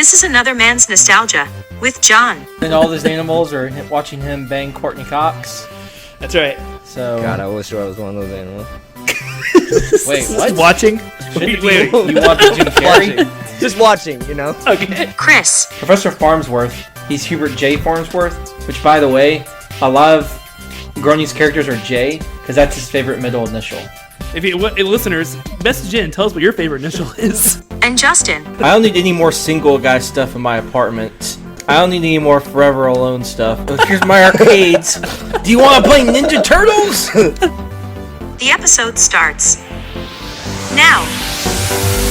This is Another Man's Nostalgia with John. And all these animals are watching him bang Courtney Cox. That's right. So God, I wish I was one of those animals. wait, what? Watching? Wait, you want the Jim Carrey? Just watching, you know? Okay. Chris. Professor Farnsworth. He's Hubert J. Farnsworth, which, by the way, a lot of Groenin's characters are J, because that's his favorite middle initial. If you listeners, message in and tell us what your favorite initial is. And Justin. I don't need any more single guy stuff in my apartment. I don't need any more Forever Alone stuff. But here's my arcades. Do you want to play Ninja Turtles? The episode starts now.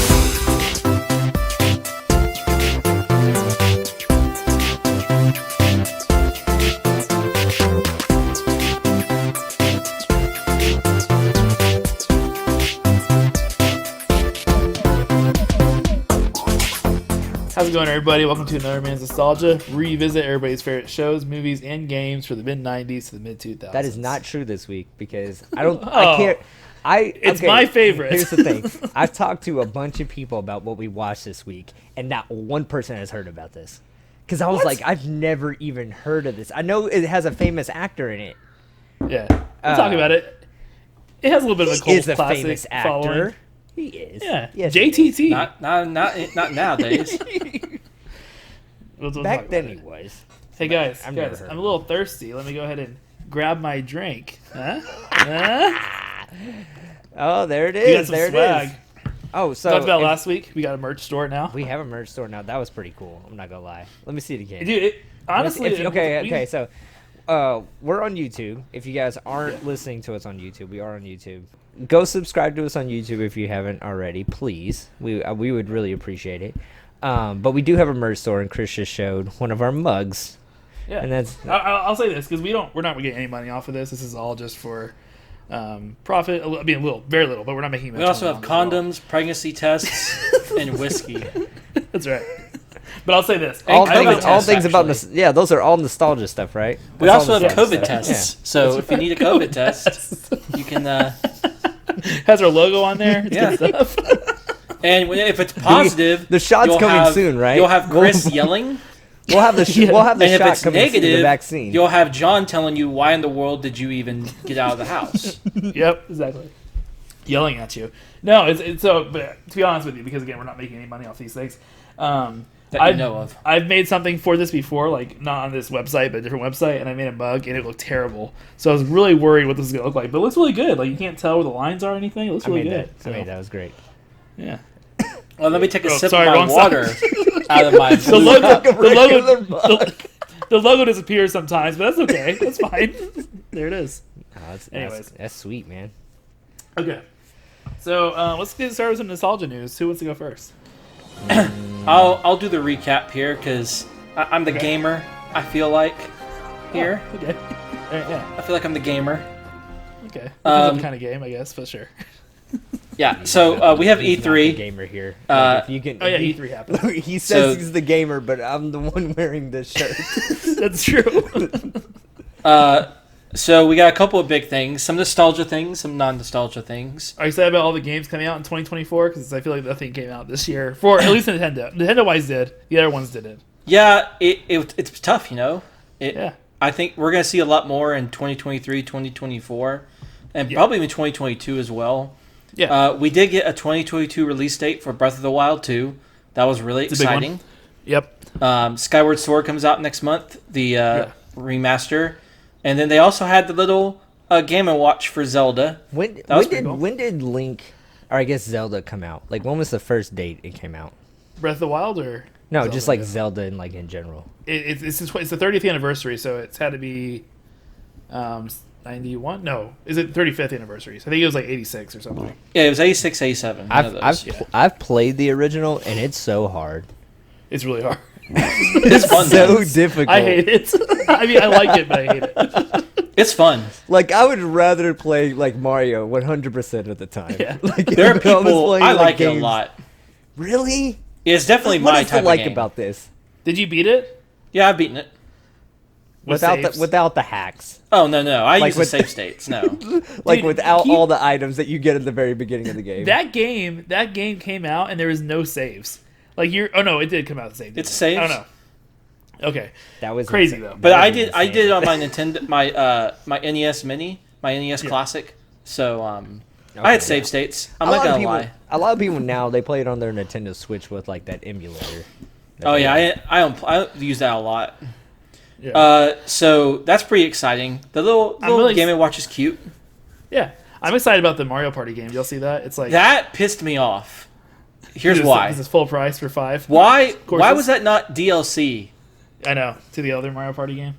How's it going, everybody? Welcome to Another Man's Nostalgia. Revisit everybody's favorite shows, movies, and games for the mid-90s to the mid-2000s. That is not true this week because I can't. It's my favorite. Here's the thing. I've talked to a bunch of people about what we watched this week, and not one person has heard about this. Because I was like, I've never even heard of this. I know it has a famous actor in it. Yeah, we'll talk about it. It has a little bit of a cult classic famous actor. following. He is. Yeah, yes, JTT. Not nowadays. We'll talk Back about then it. he was. Hey guys, I've never heard I'm of a little thirsty. Let me go ahead and grab my drink. Huh? Oh, there it You got is. some There swag. it is. Oh, so Talked about if- last week. We got a merch store now. we have a merch store now. That was pretty cool. I'm not gonna lie. Let me see it again. Dude, honestly, Okay. So, we're on YouTube. If you guys aren't listening to us on YouTube, we are on YouTube. Go subscribe to us on YouTube if you haven't already, please. We would really appreciate it. But we do have a merch store, and Chris just showed one of our mugs. Yeah, And that's I'll say this because we're not getting any money off of this. This is all just for profit. I mean, very little, but we're not making. We also have condoms, pregnancy tests, and whiskey. That's right. But I'll say this: all COVID things, all tests, things about actually. this. Yeah, those are all nostalgia stuff, right? We That's also all have nostalgia COVID stuff. tests. So if you need a COVID test, you can. has our logo on there. It's Yeah. good stuff. And if it's positive, The shot's you'll coming have- soon, right? You'll have Chris We'll- yelling. We'll have the we'll have the And if shot it's coming soon, the negative, vaccine. you'll have John telling you why in the world did you even get out of the house. Yep, exactly. Yelling at you. No, it's so. But to be honest with you, because again, we're not making any money off these things. That you know of. I've made something for this before, like not on this website, but a different website, and I made a mug, and it looked terrible. So I was really worried what this is gonna look like, but it looks really good. Like you can't tell where the lines are or anything. It looks really good. I mean, that was great. Yeah. Well, let me take a sip sorry, of my wrong water side. out of my The blue logo, cup. the logo disappears sometimes, but that's okay. That's fine. There it is. Oh, Anyways. that's sweet, man. Okay. So let's get started with some nostalgia news. Who wants to go first? I'll do the recap here because I'm the gamer. I feel like here. Oh, okay. All right, yeah. I feel like I'm the gamer. Okay. Depends kind of game, I guess, but sure. Yeah. So we have He's not the E3. gamer here. Like, if you can, Oh yeah, if you- E3 happened. He says So- he's the gamer, but I'm the one wearing this shirt. That's true. So we got a couple of big things, some nostalgia things, some non-nostalgia things. Are you excited about all the games coming out in 2024? Because I feel like nothing came out this year. For at least Nintendo. Nintendo-wise did. The other ones didn't. Yeah, it's tough, you know. Yeah. I think we're gonna see a lot more in 2023, 2024, and probably in 2022 as well. Yeah. We did get a 2022 release date for Breath of the Wild 2. That was really It's a big one. exciting. Yep. Skyward Sword comes out next month, the remaster, and then they also had the little Game & Watch for Zelda. When was did pretty cool. when did Link, or I guess Zelda, come out? Like when was the first date it came out? Breath of the Wild or No, Zelda? just like Zelda and like in general. It's the 30th anniversary, so it's had to be 91. No, is it 35th anniversary? So I think it was like 86 or something. Yeah, it was 86, 87. One of those. I've played the original and it's so hard. It's really hard. It's fun. So though. difficult. I hate it. I mean, I like it, but I hate it. It's fun. Like I would rather play like Mario 100% of the time. Yeah. Like, There are if I was people playing, I like it a games- lot. Really? It's definitely What my is type to like of game. about this? Did you beat it? Yeah, I've beaten it. With Without saves? without the hacks. Oh no, I Like use the with- save states. No, Like Dude, without keep- all the items that you get at the very beginning of the game. That game came out and there was no saves. Like you're. Oh no, it did come out the same. It's didn't it? saves. I don't know. Okay, That was crazy insane. though. But That I was did insane. it on my Nintendo my NES Mini, my NES Yeah. Classic. So I Okay, had save yeah. states. I'm A not lot of gonna people- lie. A lot of people now they play it on their Nintendo Switch with like that emulator. Oh yeah, I use that a lot. Yeah. So that's pretty exciting. The little really Game & Watch is cute. Yeah, I'm excited about the Mario Party game. Y'all see that? It's like That pissed me off. Here's why. This is full price for $5. Why courses. was that not DLC? I know, to the other Mario Party game.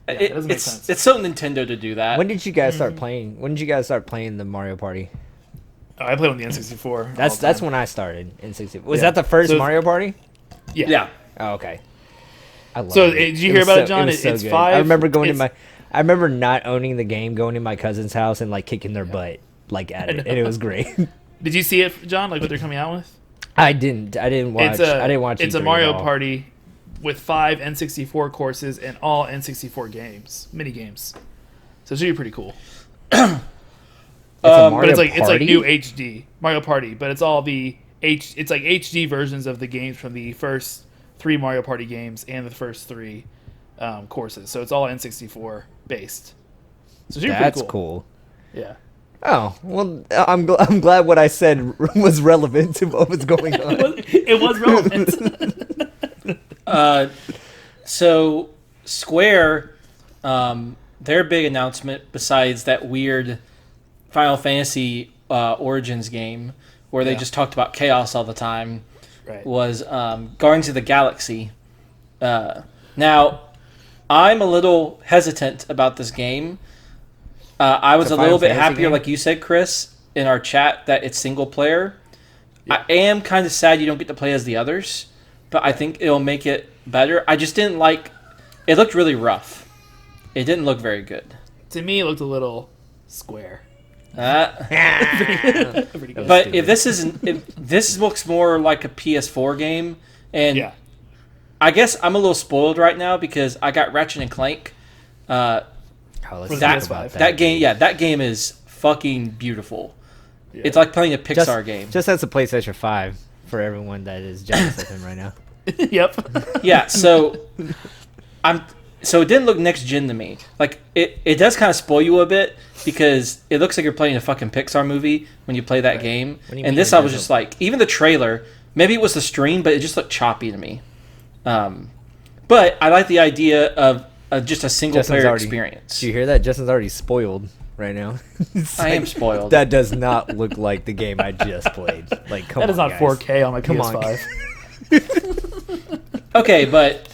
Yeah, it doesn't make it's sense. it's so Nintendo to do that. When did you guys start playing? When did you guys start playing the Mario Party? Oh, I played on the N64. That's when I started in 60. Was Yeah. that the first So- Mario Party? yeah. Oh, okay. I love So, it. did you It hear was about it, so- John? was so It's good. 5. I remember going to it's- I remember not owning the game, going to my cousin's house and like kicking their butt like at it, and it was great. Did you see it, John? Like what they're coming out with? I didn't watch. I didn't watch. It's a E3 at Mario all. Party with 5 N64 courses and all N64 games, mini games. So it should be pretty cool. It's a But But Mario it's like Party? new HD Mario Party, but it's all the it's like HD versions of the games from the first 3 Mario Party games and the first 3 courses. So it's all N64 based. So it should be That's pretty cool. cool. Yeah. Oh well, I'm glad what I said was relevant to what was going on. It was relevant. So Square, their big announcement, besides that weird Final Fantasy Origins game where they Yeah. just talked about chaos all the time, Right. was Guardians of the Galaxy. Now, I'm a little hesitant about this game. I was It's a a little Final bit Fantasy happier, game? like you said, Chris, in our chat, that it's single player. I am kind of sad you don't get to play as the others, but I think it'll make it better. I just didn't like... It looked really rough. It didn't look very good. To me, it looked a little square. Uh, Pretty good. but if this looks more like a PS4 game, and Yeah. I guess I'm a little spoiled right now because I got Ratchet and Clank. Oh, let's For the talk PS5. about That game, yeah, that game is fucking beautiful. Yeah. It's like playing a Just, Pixar game. Just as a PlayStation 5 for everyone that is jealous of him right now. Yep. Yeah, so so it didn't look next gen to me. Like it does kind of spoil you a bit because it looks like you're playing a fucking Pixar movie when you play that game. What do you And mean this it I was doesn't? just like, even the trailer, maybe it was the stream, but it just looked choppy to me. But I like the idea of just a single Justin's player already- experience. Do you hear that? Justin's already spoiled right now. It's I am like, spoiled. That does not look like the game I just played. Like, come on, That is not guys. 4K on my Come on. PS5. Okay, but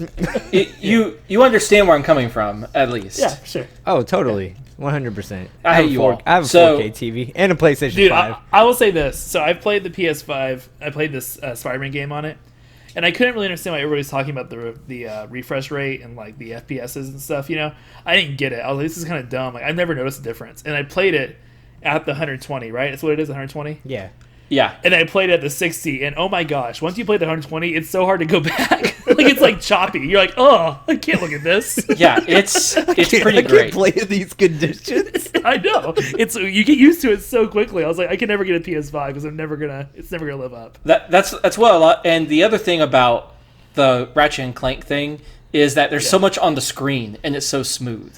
you understand where I'm coming from, at least. Yeah, sure. Oh, totally. 100%. I hate you all. I have a So- 4K TV and a PlayStation Dude, 5. I will say this. So I played the PS5. I played this Spider-Man game on it, and I couldn't really understand why everybody's talking about the refresh rate and like the FPSs and stuff. You know, I didn't get it. I was like, this is kind of dumb. Like I've never noticed a difference. And I played it at the 120. Right? That's what it is. 120. Yeah. Yeah. And I played it at the 60, and oh my gosh, once you play the 120, it's so hard to go back. Like it's like choppy. You're like, oh, I can't look at this. Yeah, it's pretty I can't great. play in these conditions. I know. It's you get used to it so quickly. I was like, I can never get a PS5 because it's never gonna live up. That's what a lot. And the other thing about the Ratchet and Clank thing is that there's so much on the screen and it's so smooth.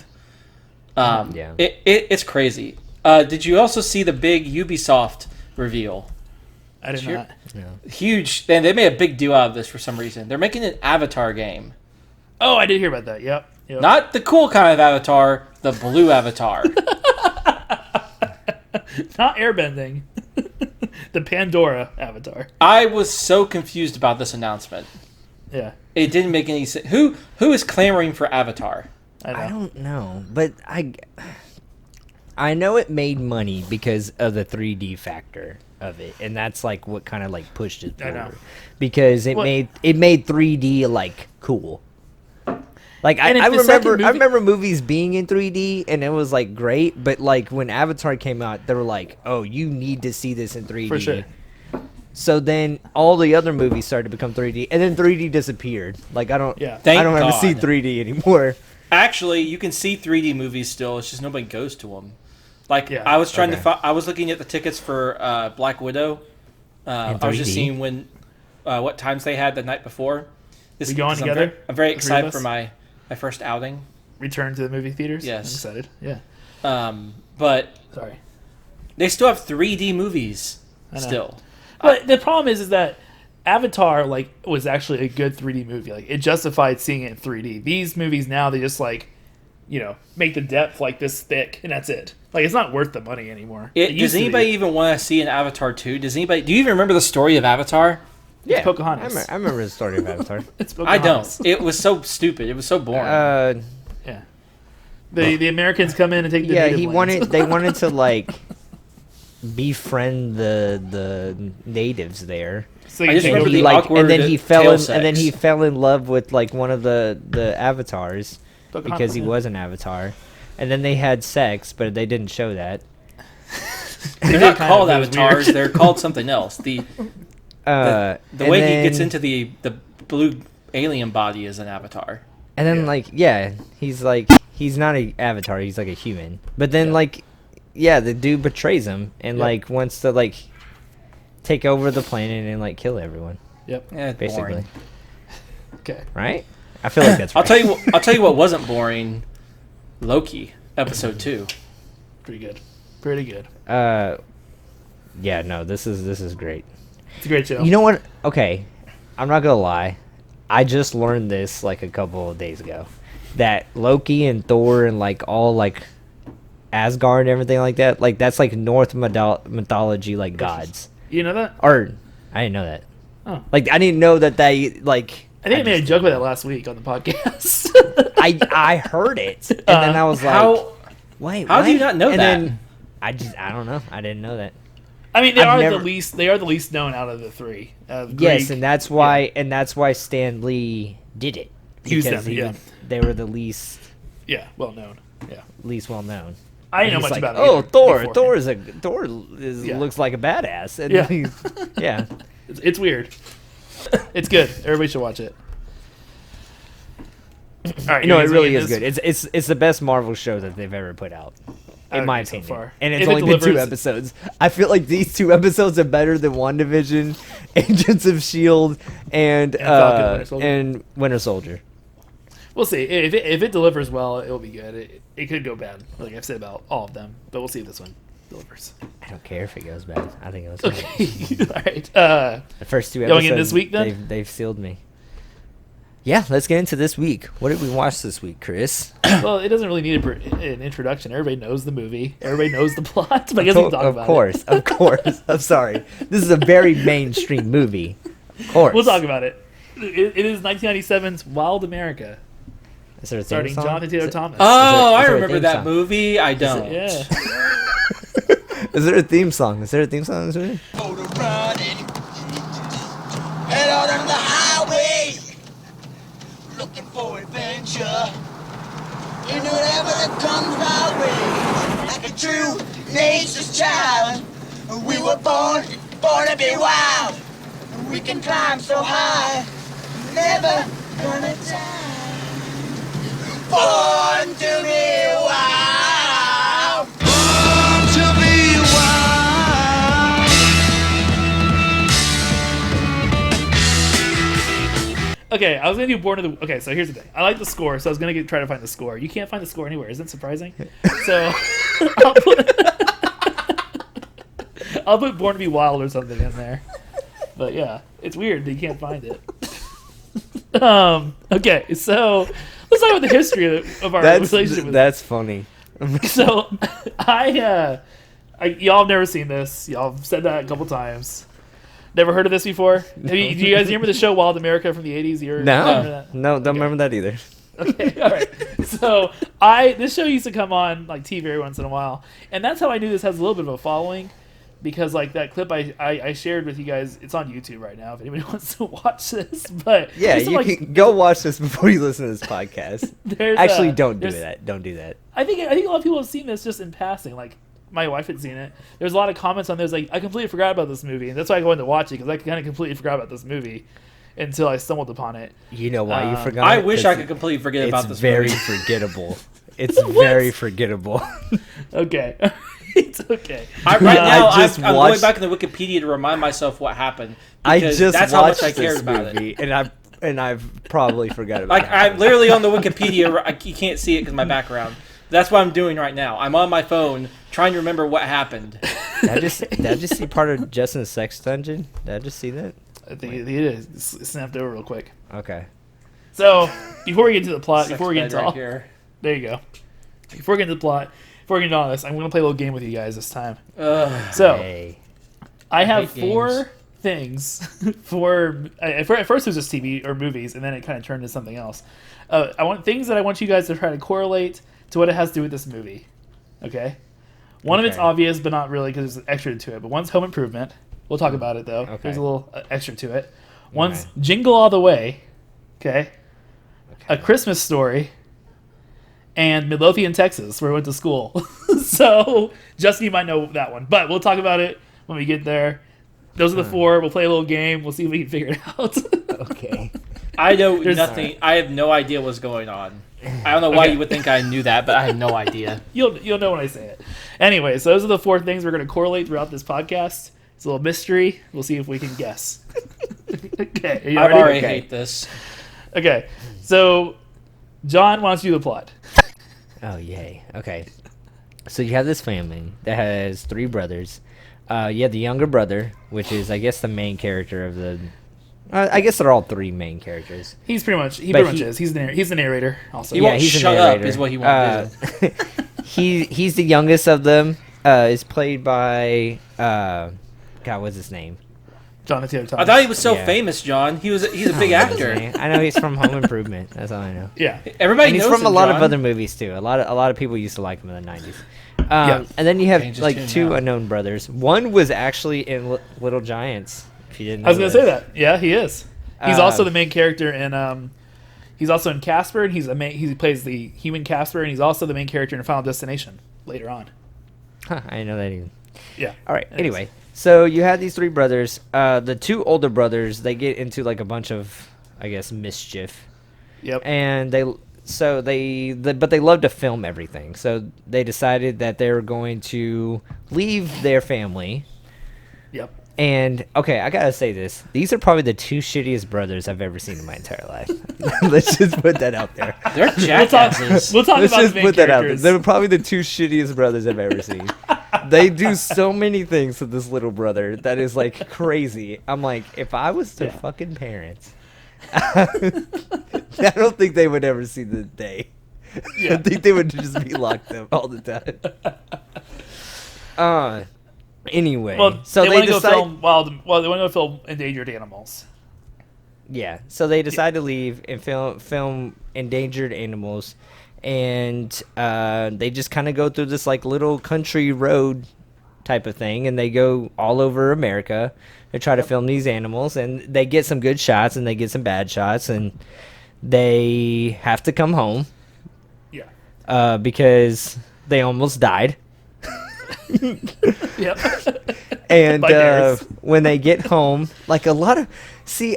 Yeah. It's crazy. Did you also see the big Ubisoft reveal? I did Sure. not. Huge. And they made a big deal out of this for some reason. They're making an Avatar game. Oh, I did hear about that. Yep. Not the cool kind of Avatar, the blue Avatar. Not airbending. The Pandora avatar. I was so confused about this announcement. Yeah. It didn't make any sense. Who is clamoring for Avatar? I know. I don't know, but I know it made money because of the 3D factor of it, and that's like what kind of like pushed it I know. forward because it What- made 3D like cool. Like And if I the second remember, I movie- remember movies being in 3D and it was like great, but like when Avatar came out, they were like, "Oh, you need to see this in 3D." For sure. So then all the other movies started to become 3D, and then 3D disappeared. Like I don't Thank ever see God. 3D anymore. Actually, you can see 3D movies still. It's just nobody goes to them. Like Yeah. I was trying Okay. to, I was looking at the tickets for Black Widow. I was just 3D? seeing when. what times they had the night before. We going 'cause together? I'm very The three of excited us? for my first outing. Return to the movie theaters. Yes. I'm excited. Yeah. But Sorry. they still have 3D movies I know. still. But the problem is that Avatar like was actually a good 3D movie. Like it justified seeing it in 3D. These movies now they just like, make the depth like this thick and that's it. Like it's not worth the money anymore. It used Does to be. anybody even want to see an Avatar 2? Do you even remember the story of Avatar? Yeah, Pocahontas. I remember the story of Avatar. It's I Pocahontas. don't. It was so stupid. It was so boring. Yeah. The Americans come in and take the Yeah, native lands. they wanted to like befriend the natives there. So I you just take remember over the the awkward and then he tail fell in love with like one of the avatars Pocahontas, because he yeah. was an avatar. And then they had sex, but they didn't show that. They're not kind called of- it was avatars. weird. They're called something else. The And way he gets then- into the blue alien body is an avatar. And then Yeah. he's not an avatar, he's like a human. But then the dude betrays him and Yep. wants to take over the planet and kill everyone. Yep. Eh, Basically. boring. Okay. Right? I feel like that's right. I'll tell you what wasn't boring. Loki episode 2. Pretty good. Pretty good. Yeah, no, this is great. It's a great show. You know what? Okay, I'm not gonna lie. I just learned this a couple of days ago that Loki and Thor and all Asgard and everything like that, that's Norse mythology gods. You know that? Or I didn't know that. Oh. I didn't know that they I think I made a joke about that last week on the podcast. I heard it and then I was like, How wait, how do what? you not know and that? Then I don't know. I didn't know that. I mean, they I've are never- the least known out of the three. Yes, Greek- and that's why Stan Lee did it. Used Because them, yeah. they were the least well known. Yeah. well known. I didn't know And much he's about it. Oh, either Thor! beforehand. Thor Yeah. looks like a badass. And Yeah. yeah. It's weird. It's good. Everybody should watch it. All right, No, you it guys really ready is to good. It's the best Marvel show that they've ever put out, I in would my agree so opinion. far. And it's If it only been 2 delivers- episodes. I feel like these 2 episodes are better than WandaVision, Agents of Shield, and Falcon and Winter Soldier. and Winter Soldier. We'll see. If it delivers well, it'll be good. It could go bad, like I've said about all of them. But we'll see if this one delivers. I don't care if it goes bad. I think it was good. Okay. All right. The first 2 Going episodes in this week, then? they've sealed me. Yeah, let's get into this week. What did we watch this week, Chris? Well, it doesn't really need an introduction. Everybody knows the movie. Everybody knows the plot. But I guess we can talk about it. Of course. I'm sorry. This is a very mainstream movie. Of course. We'll talk about it. It is 1997's Wild America, Is there a theme starting song? Jonathan Taylor Thomas. Oh, is I there a remember theme that song? movie. I don't. Yeah. Is there a theme song? Is there a theme song? Is there? Motor running, head out on the highway, looking for adventure. And whatever that comes my way, like a true nature's child, we were born to be wild. We can climb so high, never gonna die. Born to be wild. Born to be wild. Okay, I was gonna do Born of the. Okay, so here's the thing. I like the score, so I was gonna try to find the score. You can't find the score anywhere. Isn't it surprising? So I'll put Born to be Wild or something in there. But yeah, it's weird that you can't find it. Okay, so let's talk about the history of our relationship with That's funny. So I y'all have never seen this. Y'all have said that a couple times. Never heard of this before? Do you guys remember the show Wild America from the 80s? You remember No, that? no, don't remember that either. Okay, all right. So this show used to come on like TV every once in a while, and that's how I knew this has a little bit of a following, because like that clip I shared with you guys, it's on YouTube right now if anybody wants to watch this. But Yeah, there's some, you like, can go watch this before you listen to this podcast. there's, Actually, don't do there's- that. Don't do that. I think a lot of people have seen this just in passing. Like my wife had seen it. There's a lot of comments on there. Like I completely forgot about this movie, and that's why I go in to watch it, because I kind of completely forgot about this movie until I stumbled upon it. You know why you forgot? I it? wish 'Cause I could completely forget It's about this very movie. forgettable. It's very forgettable. Okay. It's okay. Right now, I just I'm going watched- back in the Wikipedia to remind myself what happened. I because just that's how much watched I cared this about movie, it. and I've probably forgot about Like it. I'm literally on the Wikipedia. You can't see it because my background. That's what I'm doing right now. I'm on my phone trying to remember what happened. Did I just see part of Justin's sex dungeon? Did I just see that? I think it is. It snapped over real quick. Okay. So before we get into the plot, Sex before we get bed into right all, here. there you go. Before we get into the plot, before we get into all this, I'm going to play a little game with you guys this time. Ugh. So Hey. I have hate games. 4 things for. At first it was just TV or movies, and then it kind of turned to something else. I want things that I want you guys to try to correlate to what it has to do with this movie. Okay. One of it's Okay. obvious, but not really because there's extra to it. But one's Home Improvement. We'll talk about it though. Okay. There's a little extra to it. One's Okay. Jingle All the Way. Okay. A Christmas Story. And Midlothian, Texas, where I went to school. So Justin, you might know that one, but we'll talk about it when we get there. Those are the 4. We'll play a little game. We'll see if we can figure it out. Okay. I know There's- nothing. I have no idea what's going on. I don't know why Okay. you would think I knew that, but I have no idea. You'll know when I say it. Anyway, so those are the 4 things we're going to correlate throughout this podcast. It's a little mystery. We'll see if we can guess. Okay. Are you I ready? already Okay. hate this. Okay. So, John wants you to do the plot. Oh, yay. Okay. So you have this family that has 3 brothers. You have the younger brother, which is, I guess, the main character of the... I guess they're all 3 main characters. He's pretty much. He But pretty much he- is. He's the narrator. Also. He won't shut up is what he won't do. He's the youngest of them. Is played by... God, what's his name? Jonathan Thomas. I thought he was so Yeah. famous, John. He's a big What's his actor. name? I know he's from Home Improvement. That's all I know. Yeah. Everybody And he's knows from a him, lot of John. other movies too. A lot of people used to like him in the 90s. Yeah. And then you have Change his like tune 2 now. unknown brothers. One was actually in Little Giants. If you didn't know I was gonna say that. Yeah, he is. He's also Um, the main character in. He's also in Casper, and he plays the human Casper, and he's also the main character in Final Destination later on. Huh, I didn't know that either. Yeah. All right. Anyways. Anyway, so you had these 3 brothers. The 2 older brothers, they get into like a bunch of, I guess, mischief, Yep. and but they love to film everything. So they decided that they were going to leave their family. Yep. And okay, I gotta say this: these are probably the 2 shittiest brothers I've ever seen in my entire life. Let's just put that out there. They're We'll talk. jackasses. We'll talk Let's about just the main put that out there. characters. They're probably the 2 shittiest brothers I've ever seen. They do so many things to this little brother that is like crazy. I'm like, if I was their Yeah. fucking parents, I don't think they would ever see the day. Yeah. I think they would just be locked up all the time. Anyway, Well, so they they want to go decide. film they want to go film endangered animals. Yeah, so they decide to leave and film endangered animals, and they just kind of go through this like little country road type of thing, and they go all over America to try to film these animals, and they get some good shots and they get some bad shots, and they have to come home Yeah. because they almost died. Yep. And By bears. when they get home, like a lot of,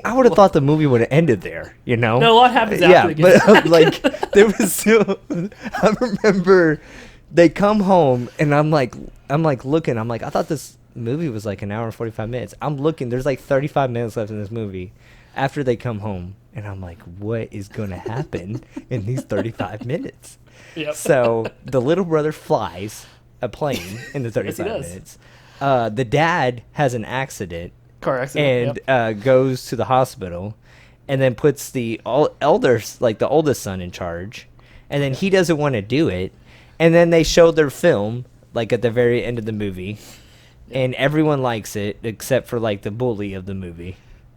I would have thought the movie would have ended there, you know? No, a lot happens after Yeah, they get but back. like there was still. I remember they come home, and I'm like looking. I'm like, I thought this movie was like an hour and 45 minutes. I'm looking. There's like 35 minutes left in this movie after they come home, and I'm like, what is gonna happen in these 35 minutes? Yep. So the little brother flies a plane in the 35 does. minutes. The dad has an accident Car accident. and Yep. goes to the hospital, and then puts the elders, like the oldest son, in charge, and then he doesn't want to do it, and then they show their film like at the very end of the movie, and everyone likes it except for like the bully of the movie.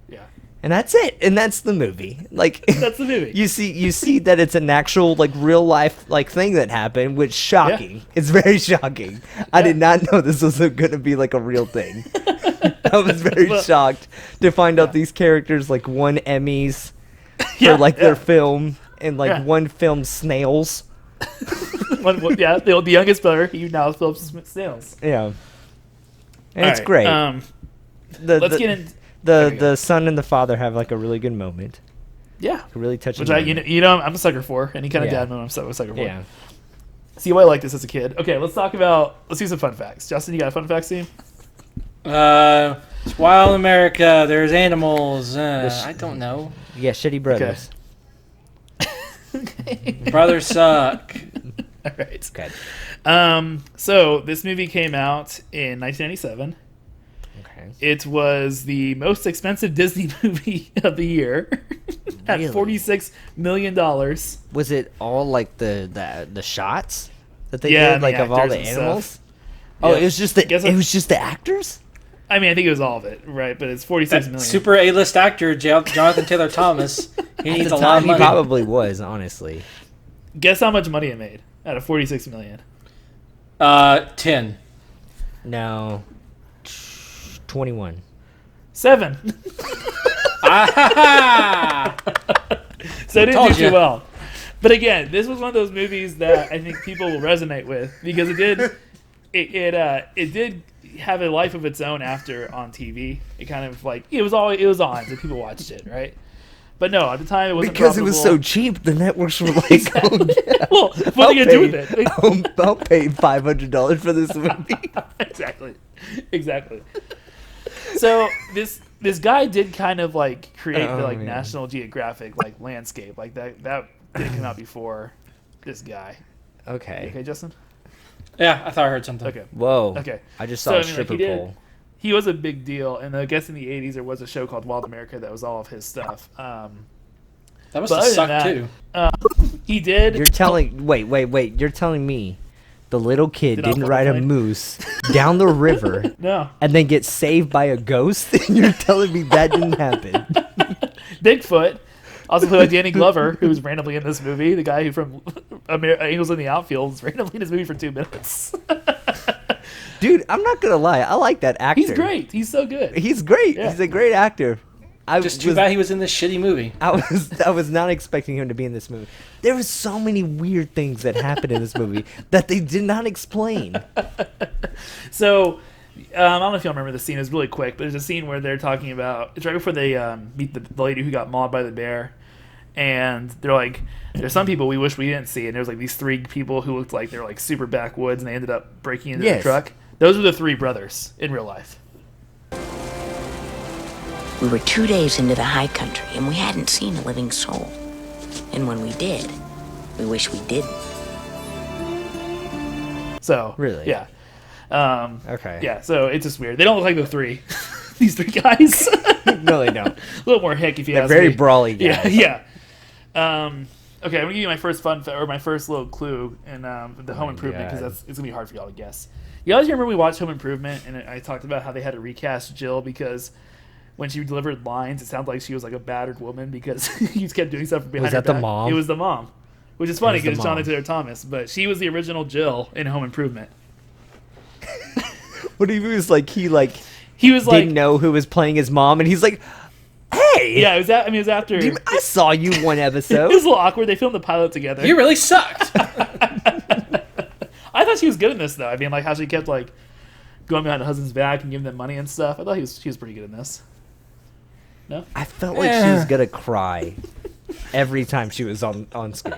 Yeah. And that's it. And that's the movie. Like That's the movie. You see that it's an actual like real life like thing that happened, which shocking. It's very shocking. I did not know this was going to be like a real thing. I was very Well, shocked to find out these characters like won Emmys Yeah, for like yeah. their film, and like Yeah. one filmed snails. Yeah, the youngest brother, he now films snails. Yeah. And All it's right, great. Let's get in. The son and the father have like a really good moment. Yeah. A really touching Which moment. I'm a sucker for. Any kind of Yeah. dad moment, I'm so a sucker for. Yeah. See why I like this as a kid. Okay, let's do some fun facts. Justin, you got a fun fact scene? It's wild America. There's animals. I don't know. Yeah, shitty brothers. Brothers suck. All right. Okay. So this movie came out in 1997. Okay. It was the most expensive Disney movie of the year at Really? $46 million. Was it all like the shots that they Yeah, did, and like the of all actors the and animals? stuff. Oh, Yeah. it was just Guess what- it was just the actors. I mean, I think it was all of it, right? But it's 46 million. Super A-list actor Jonathan Taylor Thomas. He At needs the a lot time, of he money. probably was, honestly. Guess how much money it made out of 46 million? 10. No, 21. 7. Ah! So it didn't Told do too ya. well. But again, this was one of those movies that I think people will resonate with because it did have a life of its own after on TV. It kind of like it was on, so people watched it, right? But no, at the time it wasn't Because it was so profitable. cheap, the networks were like, "Oh, yeah, Well, what are they gonna do with it? I'll pay $500 for this movie." Exactly. So this guy did kind of like create the Oh, like man. National Geographic like landscape like that didn't come out before this guy. Okay. Okay, Justin. Yeah, I thought I heard something. Okay. Whoa. Okay. I just So, saw I a mean, like, stripper he did- pole. He was a big deal, and I guess in the '80s there was a show called Wild America that was all of his stuff. That must But have other than sucked that- too. He did. You're telling wait. You're telling me the little kid Did not didn't fall ride a behind? moose down the river No. and then get saved by a ghost? And you're telling me that didn't happen? Bigfoot, also played by Danny Glover, who was randomly in this movie. The guy who from Angels in the Outfield was randomly in this movie for 2 minutes. Dude, I'm not gonna lie. I like that actor. He's great. He's so good. He's great. Yeah. He's a great actor. Just too bad he was in this shitty movie. I was not expecting him to be in this movie. There were so many weird things that happened in this movie that they did not explain. So, I don't know if y'all remember the scene. It's really quick, but there's a scene where they're talking about. It's right before they meet the lady who got mauled by the bear, and they're like, "There's some people we wish we didn't see." And there's like these 3 people who looked like they're like super backwoods, and they ended up breaking into the Yes. truck. Those were the 3 brothers in real life. We were 2 days into the high country, and we hadn't seen a living soul. And when we did, we wish we didn't. So Really? yeah, Okay. yeah. So it's just weird. They don't look like the 3, these 3 guys. No, they don't. A little more hick if you They're ask very me. brawly Yeah, guys. yeah. Okay, I'm gonna give you my first my first little clue in the Home Improvement because God. it's gonna be hard for y'all to guess. You guys remember we watched Home Improvement and I talked about how they had to recast Jill because when she delivered lines, it sounded like she was like a battered woman because he just kept doing stuff from behind Was her that the back. mom? It was the mom, which is funny It was the because Jonathan mom. Taylor Thomas, but she was the original Jill in Home Improvement. What if he was like He was like, didn't know who was playing his mom, and he's like, "Hey, yeah, it was after. dude, I saw you one It episode." was a little awkward. They filmed the pilot together. You really sucked. I thought she was good in this though. I mean, like how she kept like going behind her husband's back and giving them money and stuff. I thought she was pretty good in this. No, I felt like she was gonna cry every time she was on screen.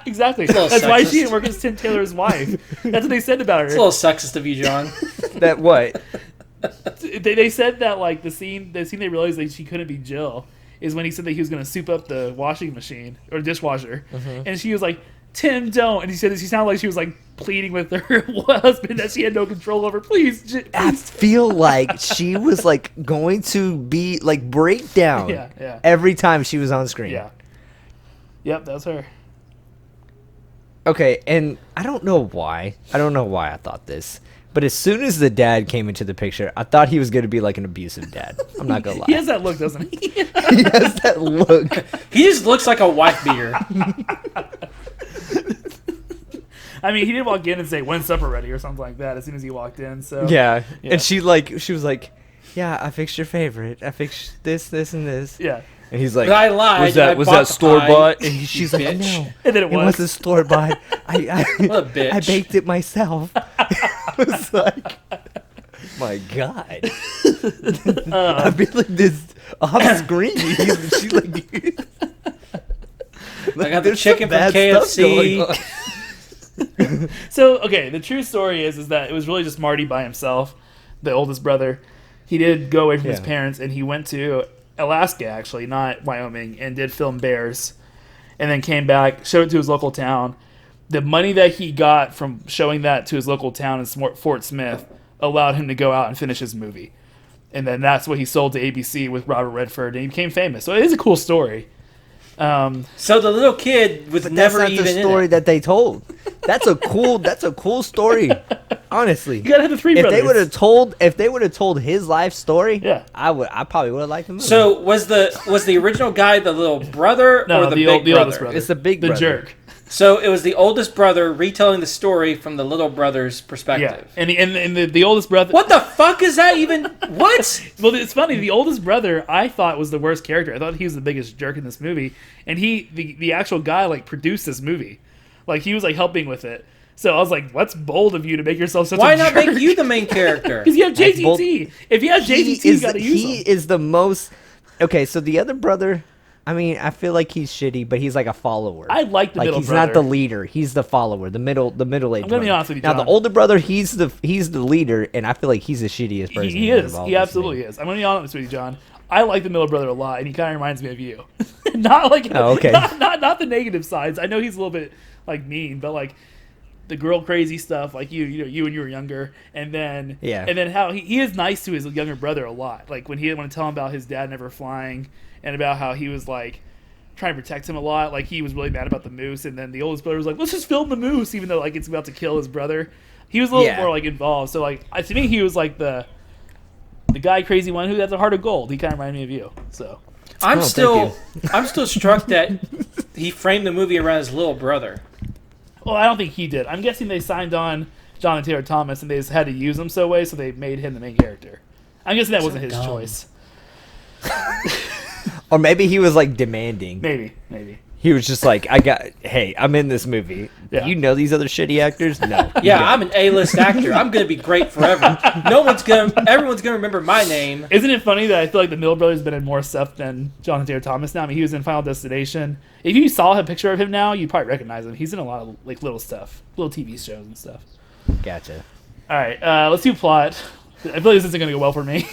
exactly. a little That's why sexist. she didn't work as Tim Taylor's wife. That's what they said about It's a her. little sexist of you, John. That what? They said that like the scene they realized that she couldn't be Jill is when he said that he was going to soup up the washing machine or dishwasher, and she was like, "Tim, don't!" And he said that she sounded like she was like pleading with her husband that she had no control over. Please, I feel like she was like going to be like break down Yeah. every time she was on screen. Yeah. Yep, that was her. Okay, and I don't know why. I thought this. But as soon as the dad came into the picture, I thought he was going to be like an abusive dad. I'm not going to lie. He has that look, doesn't he? He has that look. He just looks like a wife beater. I mean, he didn't walk in and say, "When's supper ready?" or something like that as soon as he walked in. So Yeah. Yeah. And she was like, "Yeah, I fixed your favorite. I fixed this, and this." yeah. And he's like, But I lied. I Was bought that the store pie, bought? you And she's like, bitch. "No, And then it was. wasn't store bought. I What a bitch. I baked it myself." I was like, "My God." I feel like this off screen. She's like, I got the there's chicken some from bad stuff KFC. going on. So okay, the true story is that it was really just Marty by himself, the oldest brother. He did go away from his Yeah. parents, and he went to Alaska, actually, not Wyoming, and did film bears, and then came back, showed it to his local town. The money that he got from showing that to his local town in Fort Smith allowed him to go out and finish his movie. And then that's what he sold to ABC with Robert Redford, and he became famous. So it is a cool story. So the little kid was But never that's not even the story in it. that they told. That's a cool story. Honestly, You gotta have the three if brothers. they would have told his life story, Yeah. I probably would have liked the movie. So was the original guy the little brother No, or the the big oldest brother? brother. it's the big the brother. jerk. So it was the oldest brother retelling the story from the little brother's Yeah, perspective. and the oldest brother. What the fuck is that even? What? Well, it's funny. The oldest brother I thought was the worst character. I thought he was the biggest jerk in this movie, and the actual guy like produced this movie, like he was like helping with it. So I was like, "What's bold of you to make yourself such Why a not jerk?" make you the main character? Because you have That's bold. JTT. If you have JTT, you gotta use he him. is the most okay. So the other brother, I mean, I feel like he's shitty, but he's like a follower. I like the like middle he's brother. not the leader. He's the follower. The middle age. I'm gonna be brother. honest with you, Now John. the older brother, he's the leader, and I feel like he's the shittiest person. He out is. of all He this absolutely movie. is. I'm gonna be honest with you, John. I like the middle brother a lot, and he kind of reminds me of you. Not like Oh, okay. not the negative sides. I know he's a little bit like mean, but like the girl crazy stuff, like you when you were younger, and then Yeah. and then how he is nice to his younger brother a lot. Like when he didn't want to tell him about his dad never flying, and about how he was like trying to protect him a lot. Like he was really mad about the moose, and then the oldest brother was like, "Let's just film the moose," even though like it's about to kill his brother. He was a little Yeah. more like involved. So like to me, he was like the guy crazy one who has a heart of gold. He kind of reminded me of you. So I'm Oh, still thank I'm still struck that he framed the movie around his little brother. well, I don't think he did. I'm guessing they signed on Jonathan Taylor Thomas, and they just had to use him so way, so they made him the main character. I'm guessing that wasn't his dumb. choice. Or maybe he was like demanding. Maybe. He was just like, hey, I'm in this movie. Yeah. You know these other shitty actors? No. Yeah, I'm an A-list actor. I'm gonna be great forever. Everyone's gonna remember my name. Isn't it funny that I feel like the middle brother's been in more stuff than Jonathan Taylor Thomas now? I mean, he was in Final Destination. If you saw a picture of him now, you'd probably recognize him. He's in a lot of like little stuff, little TV shows and stuff. Gotcha. All right, let's do plot. I feel like this isn't going to go well for me.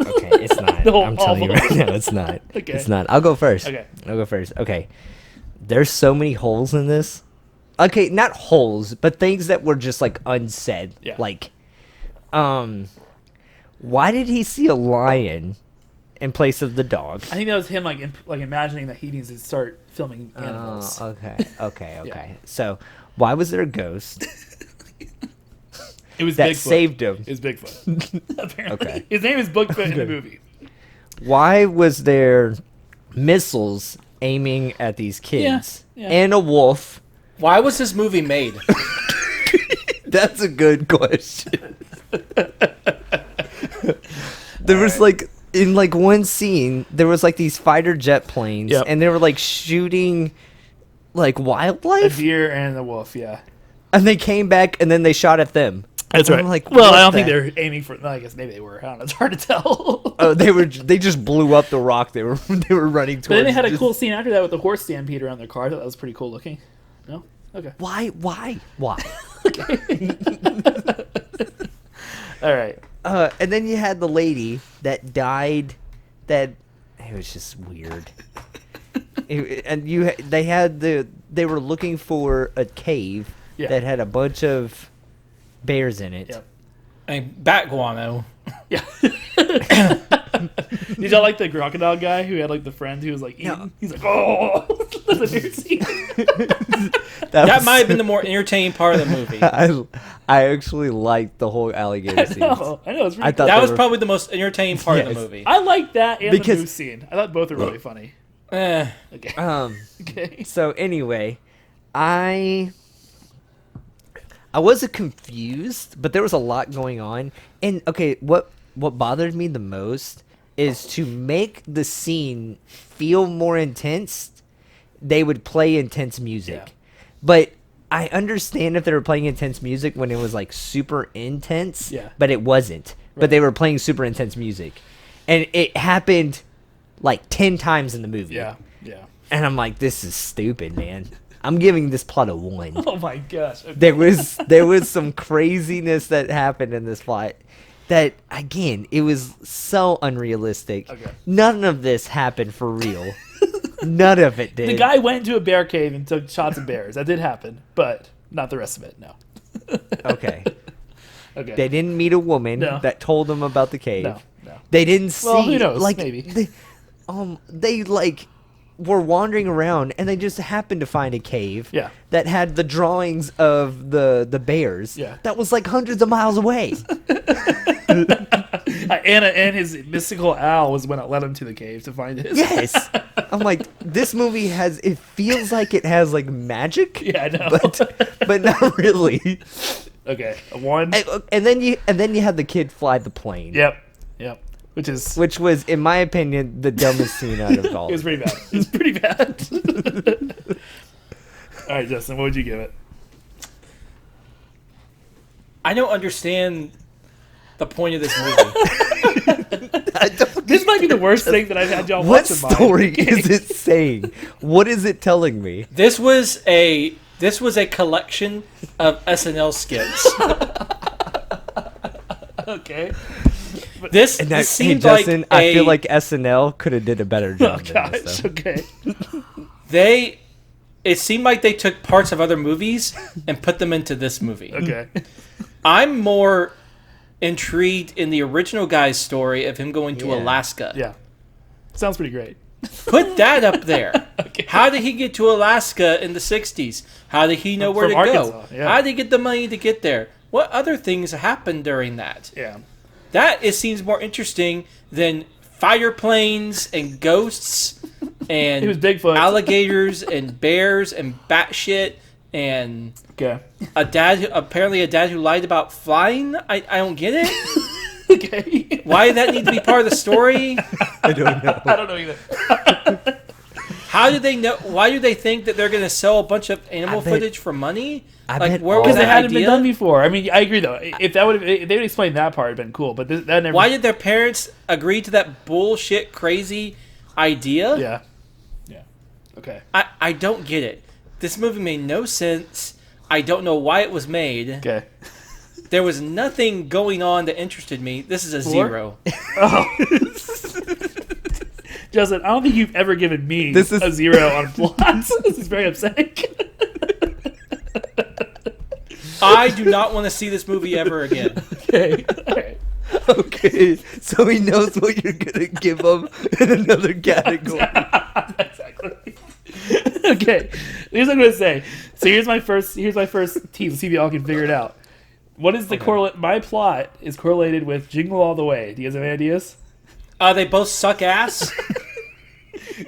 Okay, it's not. The whole I'm telling you awful. right now, it's not. Okay. It's not. I'll go first. Okay. I'll go first. Okay. There's so many holes in this. Okay, not holes, but things that were just like unsaid. Yeah. Like, why did he see a lion in place of the dog? I think that was him like imagining that he needs to start filming animals. Oh, okay. So, why was there a ghost It was that Bigfoot. saved him? It was Bigfoot. Apparently, Okay. his name is Bigfoot in the movie. Why was there missiles aiming at these kids Yeah. and a wolf? Why was this movie made? That's a good question. There was like in like one scene, there was like these fighter jet planes, Yep. and they were like shooting like A wildlife, deer and a wolf. Yeah, and they came back and then they shot at them. that's And right. I'm like, well, what I don't think the- they're aiming for. I guess maybe they were. I don't know. It's hard to tell. Oh, they just blew up the rock they were running towards. But then they had a Just- cool scene after that with the horse stampede around their car. I thought that was pretty cool looking. No? Okay. Why? All right. And then you had the lady that died. That it was just weird. They were looking for a cave Yeah. that had a bunch of bears in it. Yep. I mean, bat guano. Yeah. Did y'all like the crocodile guy who had like the friend who was like eating? No. He's like, oh, that's a new scene. That was- might have been the more entertaining part of the movie. I actually liked the whole alligator scene. I know. It's really I cool. thought That they was were- probably the most entertaining part of Yes. the movie. I like that and Because- the moose scene. I thought both were really funny. Eh. Okay. Okay. So anyway, I wasn't confused, but there was a lot going on. And okay, what bothered me the most is to make the scene feel more intense, they would play intense music. Yeah. But I understand if they were playing intense music when it was like super intense, Yeah. but it wasn't. Right. But they were playing super intense music. And it happened like 10 times in the movie. Yeah. Yeah. And I'm like, this is stupid, man. I'm giving this plot a 1. Oh my gosh. Okay. There was some craziness that happened in this plot that, again, it was so unrealistic. Okay. None of this happened for real. None of it did. The guy went into a bear cave and took shots of bears. That did happen, but not the rest of it. No. Okay. Okay. They didn't meet a woman No. that told them about the cave. No. They didn't see. Well, who knows? Like, Maybe. They like were wandering around and they just happened to find a cave. Yeah. That had the drawings of the bears. Yeah. That was like hundreds of miles away. Anna and his mystical owl was when it led him to the cave to find his. Yes. I'm like, this movie has. It feels like it has like magic. Yeah, I know. But not really. Okay, a 1. And then you had the kid fly the plane. Yep. Which was, in my opinion, the dumbest scene out of all. It was pretty bad. It was pretty bad. All right, Justin, what would you give it? I don't understand the point of this movie. This might be the worst thing that I've had y'all What watch in mine. story is it saying? What is it telling me? This was a collection of SNL skits. Okay. This Hey, seemed Justin, like I feel like SNL could have did a better Oh job than this. gosh. Though. Okay. it seemed like they took parts of other movies and put them into this movie. Okay. I'm more intrigued in the original guy's story of him going to Yeah. Alaska. Yeah. Sounds pretty great. Put that up there. How did he get to Alaska in the 60s? How did he know where to From go? Arkansas, yeah. How did he get the money to get there? What other things happened during that? Yeah. That seems more interesting than fighter planes and ghosts and It was Bigfoot. alligators and bears and batshit and Okay. a dad who lied about flying. I don't get it. Okay. Why did that need to be part of the story? I don't know. I don't know either. How did they know? Why do they think that they're going to sell a bunch of animal I bet- footage for money? I Like, bet where all- was Because it that hadn't been idea? done before. I mean, I agree though. If they would explain that part, it'd been cool. But that never. Why did their parents agree to that bullshit, crazy idea? Yeah. Yeah. Okay. I don't get it. This movie made no sense. I don't know why it was made. Okay. There was nothing going on that interested me. This is a 0. Justin, I don't think you've ever given me This is- a 0 on plots. This is very upsetting. I do not want to see this movie ever again. Okay. All right. Okay, so he knows what you're gonna give him in another category. Exactly. Okay. Here's what I'm gonna say. So here's my first tease. Let's see if y'all can figure it out. What is the correlate? My plot is correlated with Jingle All the Way. Do you guys have any ideas? They both suck ass.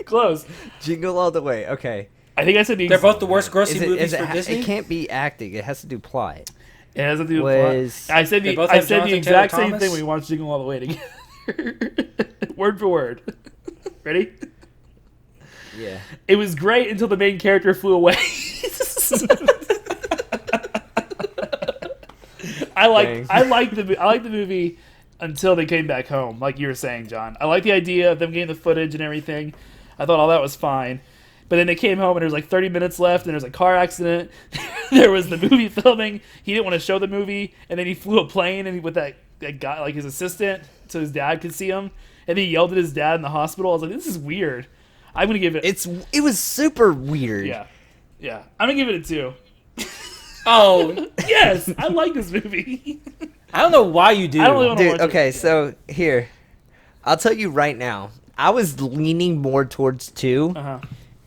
Close. Jingle all the way. Okay. I think I said the. They're both the worst grossing Is it, movies is for it, Disney. it can't be acting. It has to do plot. It has to do with plot. Was- I said They the both I have said the Jonathan exact Taylor same Thomas? thing when we watched Jingle All the Way together. Word for word. Ready? Yeah. It was great until the main character flew away. I like the movie until they came back home, like you were saying, John. I like the idea of them getting the footage and everything. I thought all that was fine. But then they came home and there was like 30 minutes left and there's a car accident. There was the movie filming. He didn't want to show the movie, and then he flew a plane and with that guy, like his assistant, so his dad could see him. And he yelled at his dad in the hospital. I was like, this is weird. I'm gonna give it. It was super weird. Yeah. I'm gonna give it a 2. Oh, Yes, I like this movie. I don't know why you do. I don't really want to watch Dude, it. okay, so here, I'll tell you right now. I was leaning more towards 2 Uh-huh.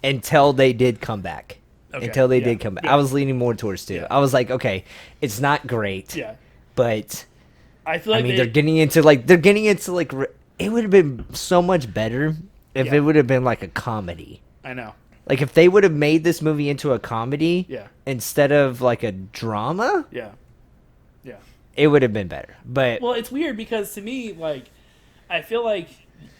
until they did come back. Okay, Until they yeah, did come back. yeah. I was leaning more towards 2. I was like, okay, it's not great, Yeah. but I feel like they're getting into like it would have been so much better if Yeah. it would have been like a comedy. I know. Like if they would have made this movie into a comedy Yeah. instead of like a drama, Yeah. it would have been better. But Well, it's weird because to me, like, I feel like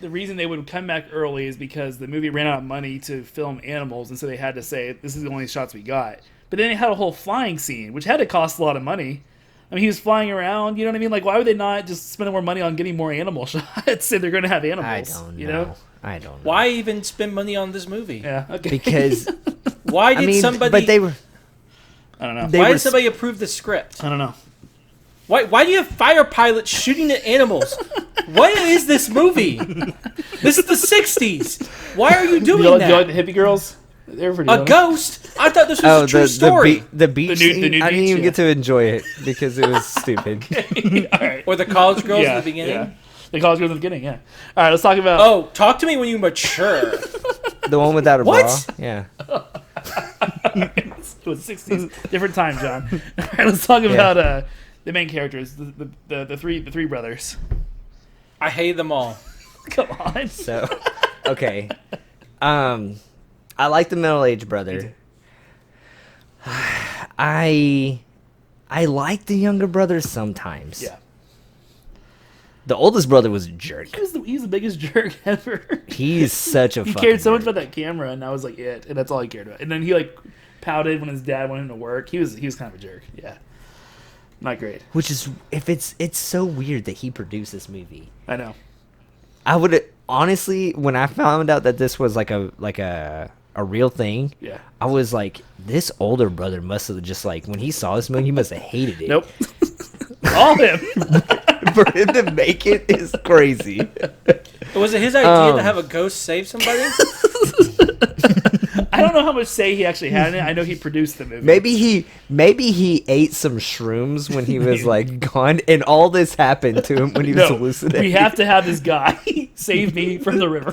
the reason they would come back early is because the movie ran out of money to film animals, and so they had to say, this is the only shots we got. But then they had a whole flying scene, which had to cost a lot of money. I mean, he was flying around, you know what I mean? Like, why would they not just spend more money on getting more animal shots if they're going to have animals? I don't know. You know? I don't know. Why even spend money on this movie? Yeah, okay. Because Why did somebody? But they were. I don't know. They Why were did somebody approve the script? I don't know. Why do you have fighter pilots shooting at animals? What is this movie? This is the 60s. Why are you doing Do you that? like the hippie girls? They were pretty A funny. ghost? I thought this was a true story. The beach. The nude scene, I didn't beach, even yeah. get to enjoy it because it was stupid. All right. Or the college girls at the beginning. Yeah. The college girls at the beginning, yeah. All right, let's talk about... Oh, talk to me when you mature. The one without a What? bra. Yeah. It was 60s. Different time, John. All right, let's talk about the main characters, the three brothers. I hate them all. Come on. So, okay. I like the middle-aged brother. I like the younger brother sometimes. Yeah. The oldest brother was a jerk. He's the biggest jerk ever. He's such a He fucking cared so much jerk. about that camera, and that was like it, and that's all he cared about. And then he like pouted when his dad wanted him to work. He was kind of a jerk. Yeah. Not great. Which is, it's so weird that he produced this movie. I know. I would honestly, when I found out that this was like a real thing, Yeah. I was like, this older brother must have just like, when he saw this movie, he must have hated it. Nope. All him. For him to make it is crazy. Was it his idea to have a ghost save somebody? I don't know how much say he actually had in it. I know he produced the movie. Maybe he ate some shrooms when he was like gone, and all this happened to him when he was hallucinating. we have to have this guy save me from the river.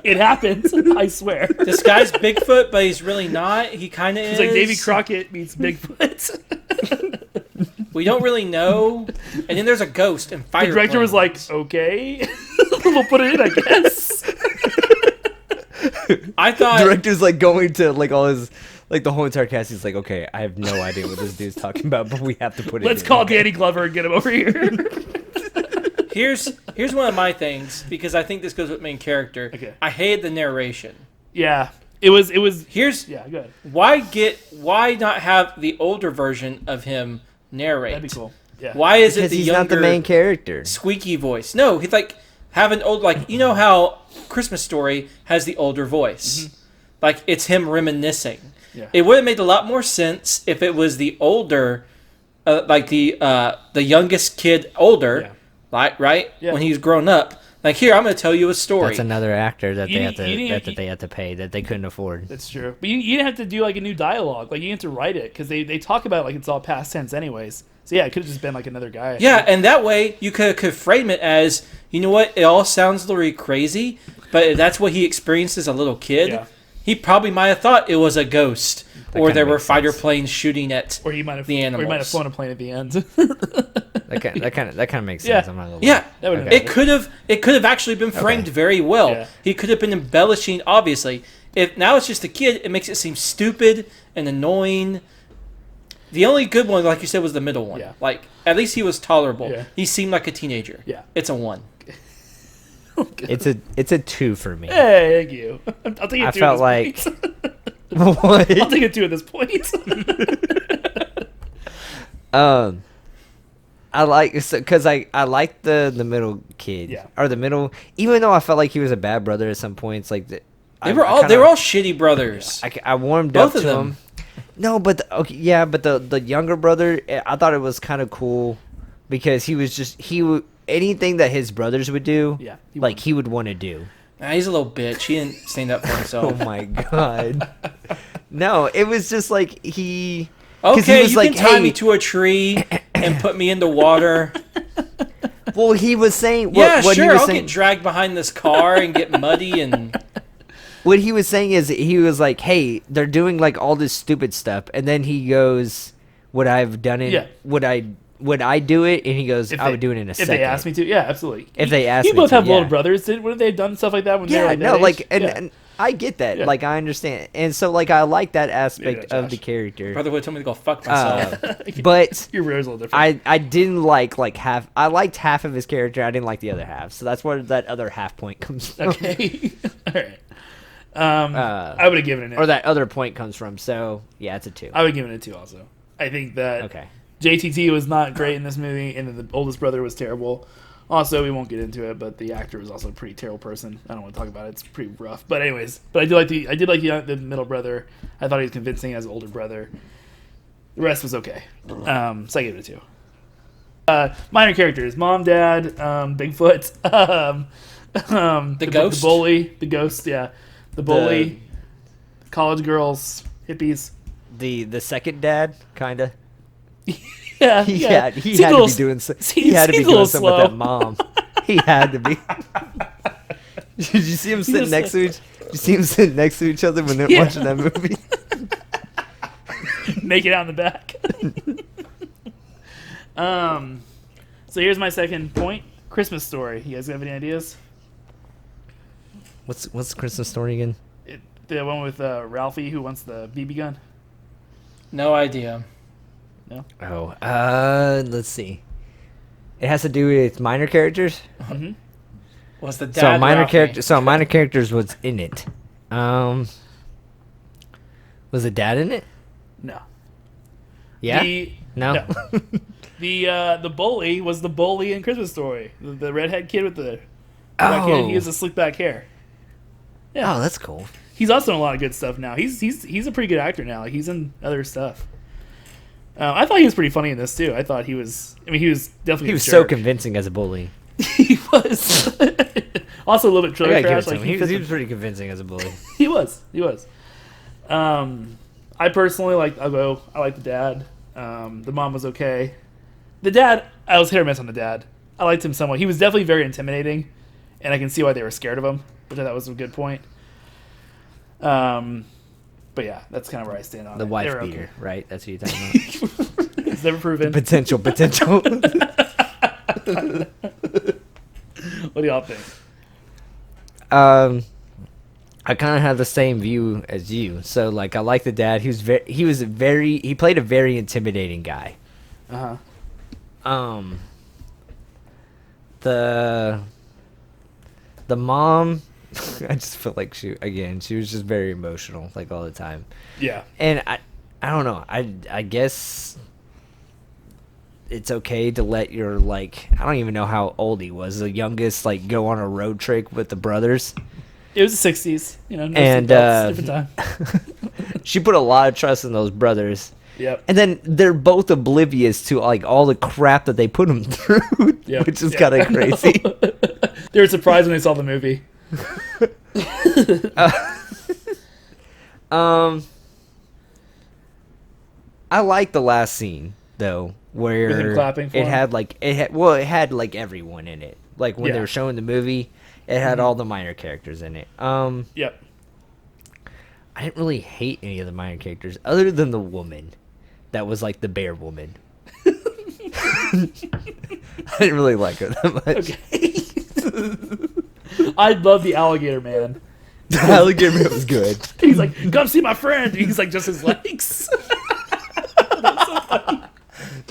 It happened. I swear. This guy's Bigfoot, but he's really not. He kind of is. It's like Davy Crockett meets Bigfoot. We don't really know. And then there's a ghost and fire. The director was like, okay, we'll put it in, I guess. I thought Director's like going to like all his like the whole entire cast. He's like, okay, I have no idea what this dude's talking about, but we have to put it. Let's in. call Danny Glover and get him over here. here's one of my things, because I think this goes with main character. Okay. I hated the narration. Yeah, it was. Here's Yeah, good. why not have the older version of him narrate? That'd be cool. Yeah. Why is because it the he's younger not the main character. squeaky voice? No, he's like have an old, like, you know how Christmas Story has the older voice, like it's him reminiscing. Yeah. It would have made a lot more sense if it was the older, like the youngest kid older, Yeah. like right Yeah. when he's grown up. Like, here, I'm going to tell you a story. That's another actor that You they need- have to you need- that they have to pay that they couldn't afford. That's true. But you didn't have to do like a new dialogue. Like you didn't have to write it because they talk about it like it's all past tense anyways. So yeah, it could have just been like another guy. Yeah, and that way you could frame it as, you know what, it all sounds a little crazy, but if that's what he experienced as a little kid, Yeah. he probably might have thought it was a ghost, or kinda there were makes fighter sense. planes shooting at Or he might have. the Or he might have animals. flown a plane at the end. That kind of makes Yeah. sense. I'm not gonna lie. Yeah, That would've it been could have actually been framed very well. Yeah. He could have been embellishing, obviously. If now it's just a kid, it makes it seem stupid and annoying. The only good one, like you said, was the middle one. Yeah. Like, at least he was tolerable. Yeah. He seemed like a teenager. Yeah. It's a 1. It's a 2 for me. Hey, thank you. I'll take it. I two felt at this like point. what? I'll take it 2 at this point. I like because I like the middle kid. Yeah. Or the middle, even though I felt like he was a bad brother at some points. Like They were all shitty brothers. I warmed Both up of to them. him. No, but the younger brother, I thought it was kind of cool because he was just anything that his brothers would do. Yeah, he would want to do. Nah, he's a little bitch. He didn't stand up for Oh himself. my god. No, it was just like he. 'cause Okay, he was you like, can tie hey, me to a tree and put me in the water. Well, he was saying. Yeah, what sure. He was I'll saying, get dragged behind this car and get muddy and. What he was saying is he was like, hey, they're doing like all this stupid stuff, and then he goes, would I have done it? Yeah. Would I do it? And he goes, I would do it in a if second. they asked me to, yeah, absolutely. If they asked you me both to, have yeah. little brothers. Wouldn't they have done stuff like that when they were Yeah, like no, that like, age? and, Yeah. and I get that. Yeah. Like, I understand. And so, like, I like that aspect Yeah, of the Josh. character. Brother would told me to go fuck myself. But Your rear's a little different. I didn't like half. I liked half of his character. I didn't like the other half. So that's where that other half point comes from. Okay. All right. I would have given it. Or that other point comes from. So, yeah, it's a 2. I would have given it 2 also. I think that Okay. JTT was not great in this movie, and then the oldest brother was terrible. Also, we won't get into it, but the actor was also a pretty terrible person. I don't want to talk about it. It's pretty rough. But anyways, I did like the middle brother. I thought he was convincing as older brother. The rest was okay. So I gave it a 2. Minor characters: mom, dad, Bigfoot, the ghost? the bully, the ghost, yeah, the bully, college girls, hippies. The second dad, kind of. Yeah, He yeah. had to be Seems a little- doing seems- he had to be seems a little doing something with slow. that mom. He had to be. Did you see him sitting next to each? Did you see him sitting next to each other when they're Yeah. watching that movie? Make it out in the back. So here's my second point: Christmas Story. You guys have any ideas? What's the Christmas Story again? The one with Ralphie who wants the BB gun. No idea. No. Oh, let's see. It has to do with minor characters. Was the dad So minor Ralphie? character. So minor characters was in it. Was the dad in it? No. Yeah. No. The bully was the bully in Christmas Story. The redhead kid with the black hair. He has the slick back hair. Yeah. Oh, that's cool. He's also in a lot of good stuff now. He's a pretty good actor now. He's in other stuff. I thought he was pretty funny in this too. I thought he was. I mean, he was definitely. He a was so jerk. convincing as a bully. He was. Also a little bit I trailer gotta give trash. it to Like him. he, He was pretty convincing as a bully. He was. I personally like. I like the dad. The mom was okay. The dad, I was hit or miss on the dad. I liked him somewhat. He was definitely very intimidating, and I can see why they were scared of him, which I thought was a good point. But yeah, that's kind of where I stand on The it. wife They were beater, okay. right? That's what you're talking about. It's never proven. Potential. What do y'all think? I kind of have the same view as you. So like, I like the dad. He played a very intimidating guy. The mom, I just felt like she was just very emotional, like all the time. Yeah. And I don't know. I guess it's okay to let your, like, I don't even know how old he was, the youngest, like, go on a road trip with the brothers. It was the 60s, no And, seatbelts, different time. She put a lot of trust in those brothers. Yep. And then they're both oblivious to, like, all the crap that they put them through, Yep. which is Yeah. kind of crazy. They were surprised when they saw the movie. I like the last scene though, where With him clapping for it him? had like everyone in it. Like when they Yeah. were showing the movie, it had all the minor characters in it. Yep. I didn't really hate any of the minor characters other than the woman that was like the bear woman. I didn't really like her that much. Okay. I love the alligator man. The alligator man was good. He's like, come see my friend. He's like, just his legs.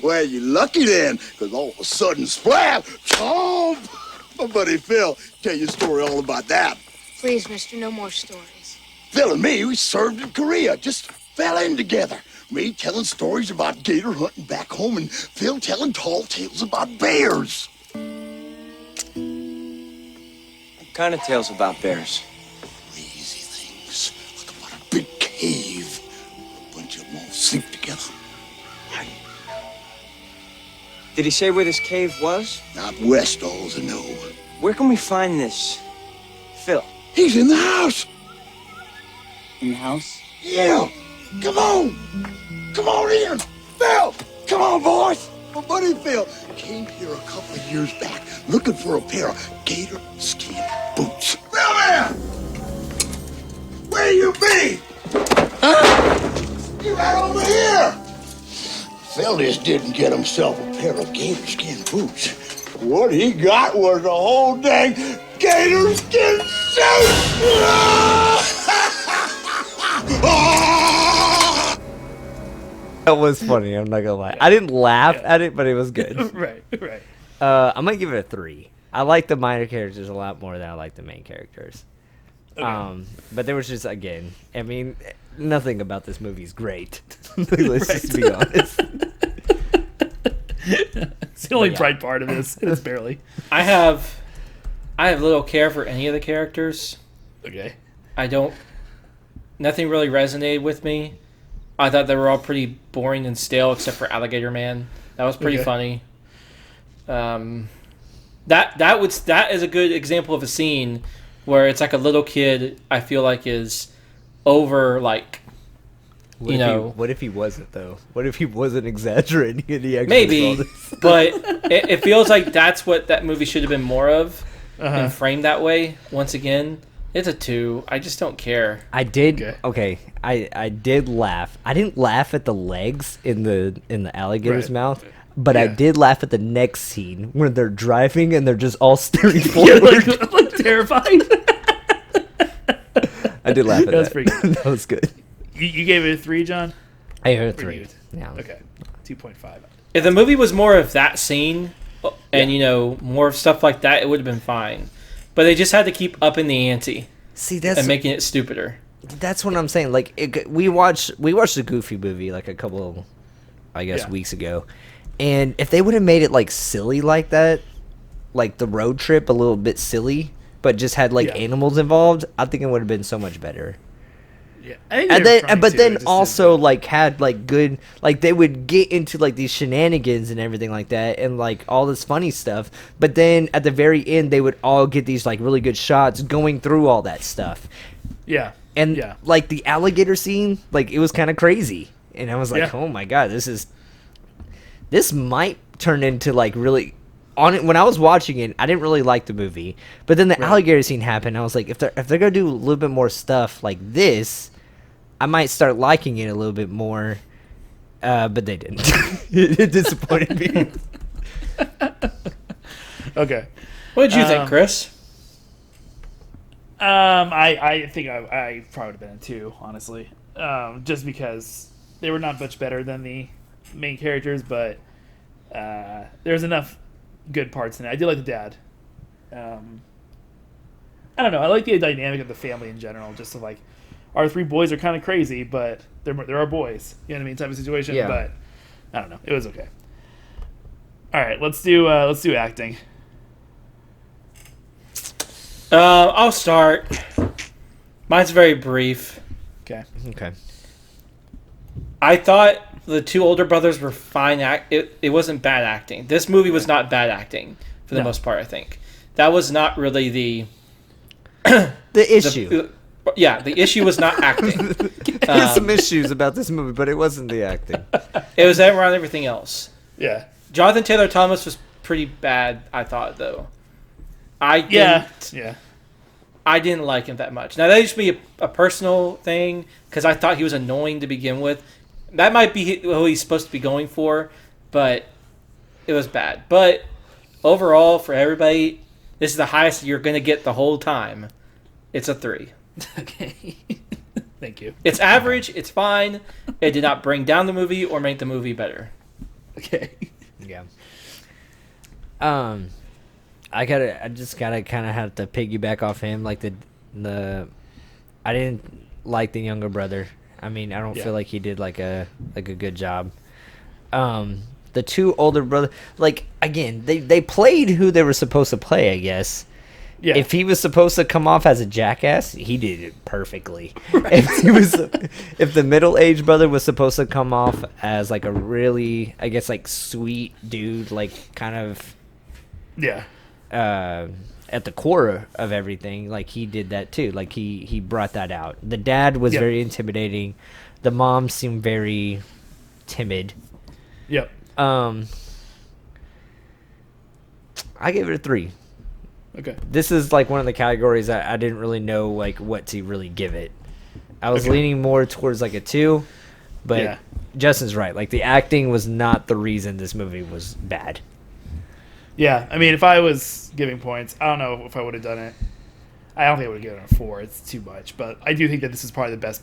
Well, you're lucky then, because all of a sudden, splash, chomp! My buddy Phil tell you a story all about that. Please, mister, no more stories. Phil and me, we served in Korea, just fell in together. Me telling stories about gator hunting back home, and Phil telling tall tales about bears. What kind of tales about bears? Crazy things, like about a big cave. A bunch of them all sleep together. Did he say where this cave was? Out west, all's I know. Where can we find this? Phil. He's in the house. In the house? Yeah, come on. Come on in. Phil, come on, boys. My buddy Phil came here a couple of years back looking for a pair of gator skin boots. Phil, man! Where you be? Huh? You right over here. Phil just didn't get himself a pair of gator skin boots. What he got was a whole dang gator skin suit! That was funny. I'm not gonna lie. I didn't laugh at it, but it was good. Right. I'm gonna give it a 3. I like the minor characters a lot more than I like the main characters. Okay. But there was just, again, I mean, nothing about this movie is great. Let's just be honest. So the only Yeah. bright part of this. It's barely. I have little care for any of the characters. Okay. Nothing really resonated with me. I thought they were all pretty boring and stale, except for Alligator Man. That was pretty funny. That is a good example of a scene where it's like a little kid. I feel like is over like. What if he wasn't though? What if he wasn't exaggerating and he actually Maybe, saw this? but it feels like that's what that movie should have been more of, and framed that way. Once again, it's a 2. I just don't care. I did. Okay, I did laugh. I didn't laugh at the legs in the alligator's mouth, but I did laugh at the next scene where they're driving and they're just all staring forward. like terrified. I did laugh at that. That's pretty good. That was good. You gave it a 3, John? I heard Pretty 3. good. Yeah. Okay. 2.5. If the movie was more of that scene, and more of stuff like that, it would have been fine. But they just had to keep upping the ante See, and making it stupider. that's what I'm saying. Like we watched the Goofy movie like a couple, I guess, weeks ago, and if they would have made it like silly like that, like the road trip a little bit silly, but just had like animals involved, I think it would have been so much better. Yeah. I think And they were then, trying but to, then it just also like had like good, like they would get into like these shenanigans and everything like that, and like all this funny stuff. But then at the very end, they would all get these like really good shots going through all that stuff. Yeah. And like the alligator scene, like it was kind of crazy, and I was like, Yeah. oh my god, this might turn into like really. On it, when I was watching it, I didn't really like the movie, but then the alligator scene happened. I was like, if they're gonna do a little bit more stuff like this, I might start liking it a little bit more. But they didn't. It disappointed me. Okay. What did you think, Chris? I think I probably would have been a 2, honestly. Just because they were not much better than the main characters, but there's enough good parts in it. I did like the dad. I don't know. I like the dynamic of the family in general. Just of like, our 3 boys are kind of crazy, but they're our boys. You know what I mean? Type of situation. Yeah. But I don't know. It was okay. All right, let's do acting. I'll start. Mine's very brief. Okay. Okay. I thought the 2 older brothers were fine. It wasn't bad acting. This movie was not bad acting for the most part. I think that was not really the issue. The issue was not acting. There's some issues about this movie, but it wasn't the acting. It was around everything else. Yeah. Jonathan Taylor Thomas was pretty bad. I thought though. I didn't like him that much. Now that used to be a personal thing because I thought he was annoying to begin with. That might be who he's supposed to be going for, but it was bad. But overall, for everybody, this is the highest you're going to get the whole time. It's a 3. Okay. Thank you. It's average. It's fine. It did not bring down the movie or make the movie better. Okay. Yeah. I just gotta kind of have to piggyback off him. Like I didn't like the younger brother. I mean, I don't feel like he did like a good job. The 2 older brothers, like again, they played who they were supposed to play, I guess. Yeah. If he was supposed to come off as a jackass, he did it perfectly. Right. If the middle-aged brother was supposed to come off as like a really, I guess, like sweet dude, like kind of at the core of everything, like he did that too. Like he brought that out. The dad was very intimidating. The mom seemed very timid. Yep. I gave it a 3. Okay. This is like one of the categories I didn't really know like what to really give it. I was leaning more towards like a 2, but Justin's right. Like the acting was not the reason this movie was bad. Yeah, I mean, if I was giving points, I don't know if I would have done it. I don't think I would have given it a 4. It's too much, but I do think that this is probably the best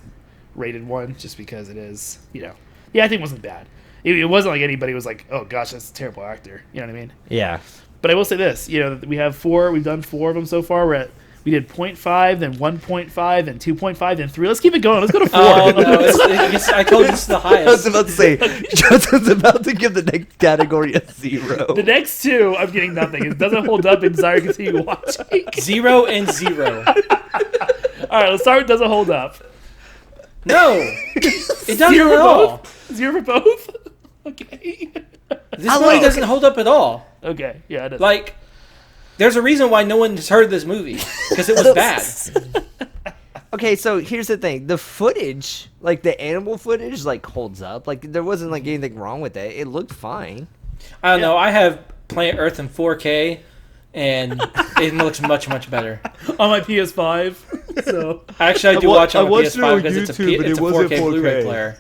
rated one, just because it is. The acting wasn't bad. It wasn't like anybody was like, "Oh gosh, that's a terrible actor." You know what I mean? Yeah. But I will say this: we have 4. We've done 4 of them so far. We did 0.5, then 1.5, then 2.5, then 3. Let's keep it going. Let's go to 4. Oh no! I told you this is the I was highest. about to say, Justin's about to give the next category a 0. The next 2, I'm getting nothing. It doesn't hold up and desire to continue watching. 0 and 0. All right, let's start with doesn't hold up. No, it doesn't 0 at for all. both? 0 for both? Okay. This movie doesn't hold up at all. Okay, yeah, it does. Like, there's a reason why no one has heard this movie because it was bad. Okay, so here's the thing. The footage, like the animal footage, like holds up. Like there wasn't like anything wrong with it. It looked fine. I don't know. I have Planet Earth in 4K, and it looks much better. On my PS5. So Actually, I do watch it on watched it PS5 on because it's a, YouTube, but it's a it wasn't 4K Blu-ray 4K. player.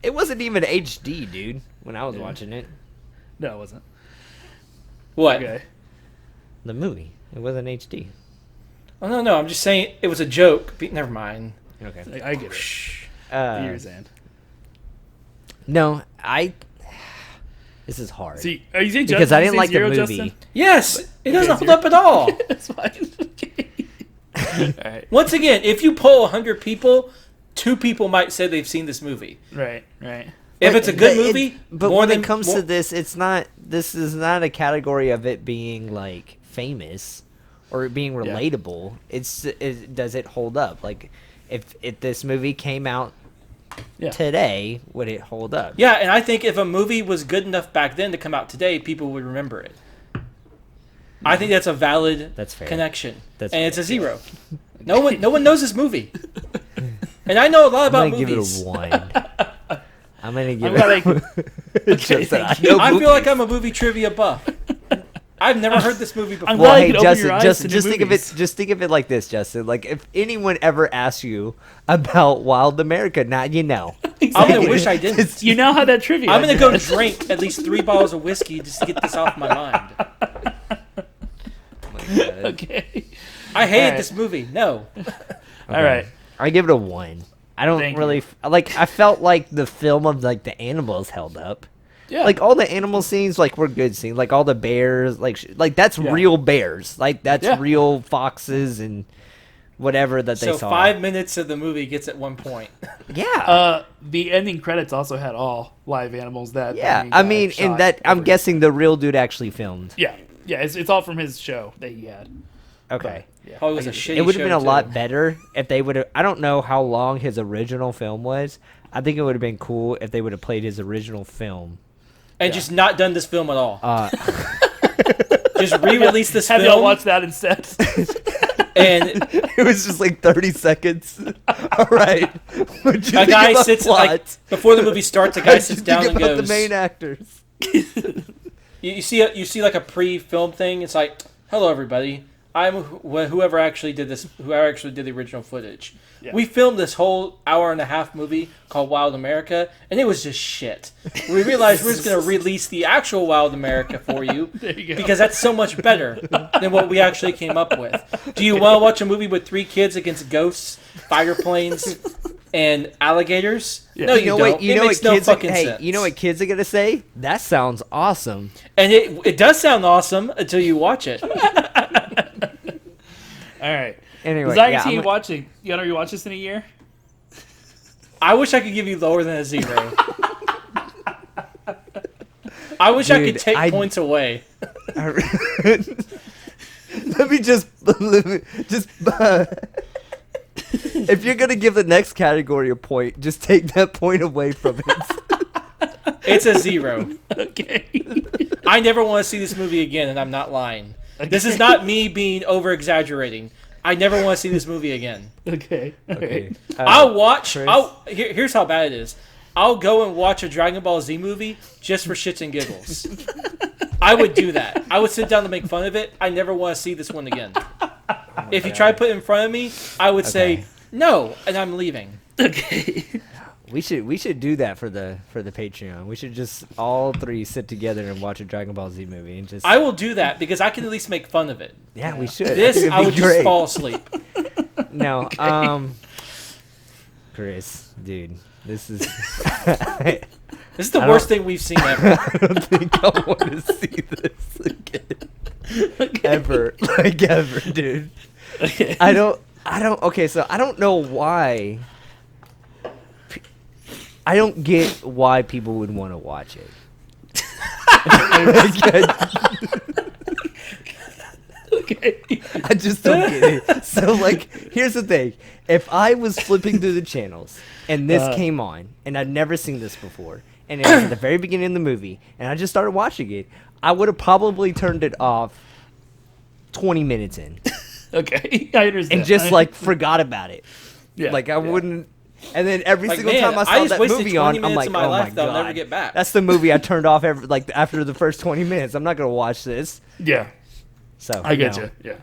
It wasn't even HD, dude, when I was watching it. no, it wasn't. What? Okay. The movie. It wasn't HD. Oh no, I'm just saying it was a joke. Never mind. Okay. I get it. Year's end. No, this is hard. See, are you saying because I didn't like the 0, movie. Justin? Yes, it doesn't hold 0. up at all. That's fine. Okay. All right. Once again, if you poll 100 people, 2 people might say they've seen this movie. Right. If it's a good movie, but more when than it comes to this, it's not. This is not a category of it being like famous or it being relatable. Does it hold up? Like, if this movie came out today, would it hold up? Yeah, and I think if a movie was good enough back then to come out today, people would remember it. I think that's a valid connection. That's and it's a 0. No one knows this movie. And I know a lot about movies. I'm gonna give it a 1. I'm gonna give I feel like I'm a movie trivia buff. I've never heard this movie before. I'm Well, glad hey, you can open your eyes Justin, to just new think of movies. it. Just think of it like this, Justin. Like if anyone ever asks you about Wild America, now you know. I'm gonna wish I didn't. You now have that trivia. I'm gonna go drink at least 3 bottles of whiskey just to get this off my mind. Okay. I hated right. this movie. No. All right. I give it a 1. I don't Thank really like. I felt like the film of like the animals held up. Yeah. Like all the animal scenes, like were good scenes. Like all the bears, like that's real bears. Like that's real foxes and whatever that they So saw. 5 minutes of the movie gets at 1 point. Yeah. The ending credits also had all live animals that. Yeah. I mean, and that I'm guessing the real dude actually filmed. Yeah. Yeah. It's all from his show that he had. Okay. Yeah. Probably was a shitty It would have been a show, lot too. better if they would have. I don't know how long his original film was. I think it would have been cool if they would have played his original film. And just not done this film at all. Just re-release this Have film. y'all watch that instead? And It was just like 30 seconds. All right. What'd you a think guy about sits plot? like before the movie starts. A guy What'd sits you down think and about goes. the main actors. You see like a pre-film thing. It's like, hello everybody. I'm whoever actually did this. Whoever actually did the original footage. Yeah. We filmed this whole hour-and-a-half movie called Wild America, and it was just shit. We realized we're just going to release the actual Wild America for you, There you go. because that's so much better than what we actually came up with. Do you want to watch a movie with 3 kids against ghosts, fire planes, and alligators? Yeah. No, you, know don't. what? You It know makes what no kids? fucking Hey, sense. you know what kids are gonna say? That sounds awesome. And it does sound awesome until you watch it. All right. Anyway, Desire yeah, continue I'm- watching. You want to rewatch this in a year? I wish I could give you lower than a 0. I wish I could Dude, take points away. let me just if you're gonna give the next category a point, just take that point away from it. It's a 0. Okay. I never want to see this movie again, and I'm not lying. This is not me being over-exaggerating. I never want to see this movie again. Okay. Okay. I'll watch... Chris? Here's how bad it is. I'll go and watch a Dragon Ball Z movie just for shits and giggles. I would do that. I would sit down to make fun of it. I never want to see this one again. If you try to put it in front of me, I would say, no, and I'm leaving. Okay. We should do that for the Patreon. We should just all 3 sit together and watch a Dragon Ball Z movie and just. I will do that because I can at least make fun of it. Yeah, we should. This, think it'd I be would great. just fall asleep. No, Chris, dude, this is. This is the I worst don't- thing we've seen ever. I don't think I want to see this again. Ever, like ever, dude. I don't. Okay, so I don't know why. I don't get why people would want to watch it. Okay. I just don't get it. So, like, here's the thing. If I was flipping through the channels and this came on, and I'd never seen this before, and it was at the very beginning of the movie, and I just started watching it, I would have probably turned it off 20 minutes in. Okay, I understand. And just, like, forgot about it. Yeah, Like, I yeah. wouldn't... And then every Like, single man, time I I saw just that wasted movie 20 on, I'm minutes like, of my oh life my that I'll god. never get back. That's the movie I turned off after the first 20 minutes. I'm not going to watch this. Yeah, So I get no. you. Yeah.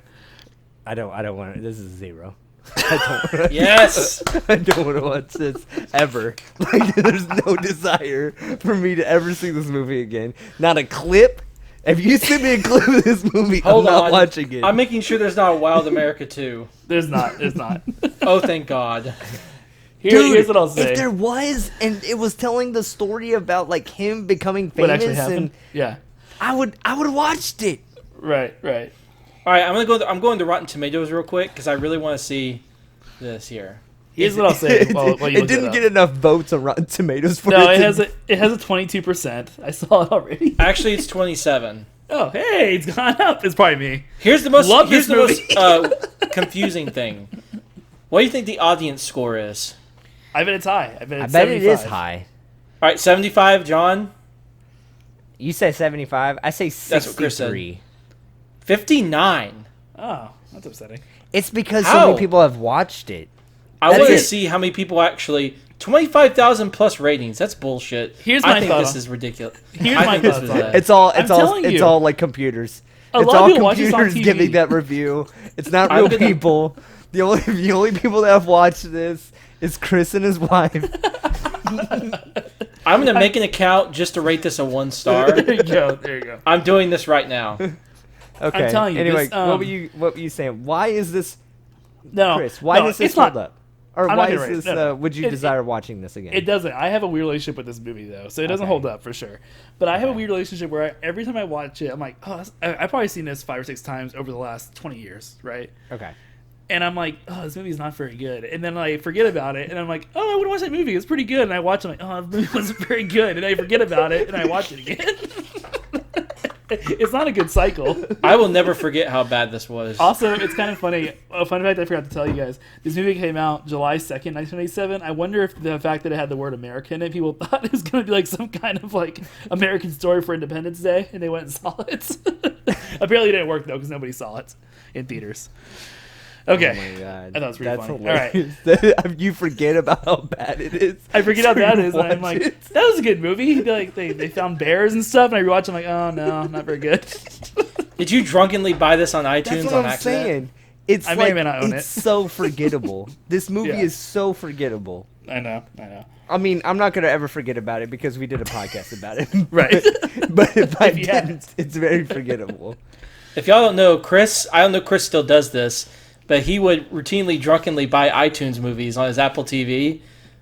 I don't want to. This is 0. I don't. Yes. I don't want to watch this ever. Like, there's no desire for me to ever see this movie again. Not a clip. If you send me a clip of this movie, Hold I'm not on. watching it. I'm making sure there's not a Wild America 2. There's not. There's not. Oh, thank God. Here's what I'll say. If there was, and it was telling the story about like him becoming What actually famous, happened? and Yeah. I would have watched it. Right. Right. All right, I'm going to Rotten Tomatoes real quick because I really want to see this here. Here's what I'll say. It, While you it look didn't up. get enough votes on Rotten Tomatoes for No, it. it has a 22%. I saw it already. Actually, it's 27. Oh, hey, it's gone up. It's probably me. Here's the most Love here's this the movie. most confusing thing. What do you think the audience score is? I bet it's high. I bet I it's bet 75. it is high. All right, 75, John. You say 75. I say That's what Chris said. 63. 59. Oh, that's upsetting. It's because so How? many people have watched it. I That's want to it. see how many people actually 25,000 plus ratings. That's bullshit. Here's I my think thought this on- is ridiculous. Here's I my think this thoughts was on bad. it. It's all telling you. like computers. A It's lot of all people watch this on computers TV. giving that review. It's not I'm real gonna- people. The only people that have watched this is Chris and his wife. I'm going to make an account just to rate this a 1 star. There you go. There you go. I'm doing this right now. Okay. telling you, Anyway, this, what were you saying? Why is this, No, Chris? Why no, does this it's not- hold up? Or I'm why not is gonna rate this? it. No. Would you desire watching this again? It doesn't. I have a weird relationship with this movie though, so it doesn't Okay. hold up for sure. But I have a weird relationship where every time I watch it, I'm like, oh, I've probably seen this 5 or 6 times over the last 20 years, right? Okay. And I'm like, oh, this movie's not very good. And then I forget about it, and I'm like, oh, I want to watch that movie. It's pretty good. And I watch it, I'm like, oh, the movie wasn't very good. And I forget about it, and I watch it again. It's not a good cycle. I will never forget how bad this was. Also, it's kind of funny. A fun fact I forgot to tell you guys. This movie came out July 2nd, 1987. I wonder if the fact that it had the word America in it, people thought it was going to be like some kind of like American story for Independence Day, and they went and saw it. Apparently it didn't work, though, because nobody saw it in theaters. Okay. Oh my god. I thought it was pretty That's funny. hilarious. You forget about how bad it is. I forget how So bad you it is, and I'm watch like, it. that was a good movie. Like they found bears and stuff, and I rewatch. I'm like, oh no, not very good. Did you drunkenly buy this on iTunes That's what on I'm accident? saying. It's I may like or may not own it's it. so forgettable. This movie Yeah. is so forgettable. I know. I mean, I'm not gonna ever forget about it because we did a podcast about it. Right. But if I If you didn't, it's very forgettable. If y'all don't know, Chris, I don't know if Chris still does this, but he would routinely drunkenly buy iTunes movies on his Apple TV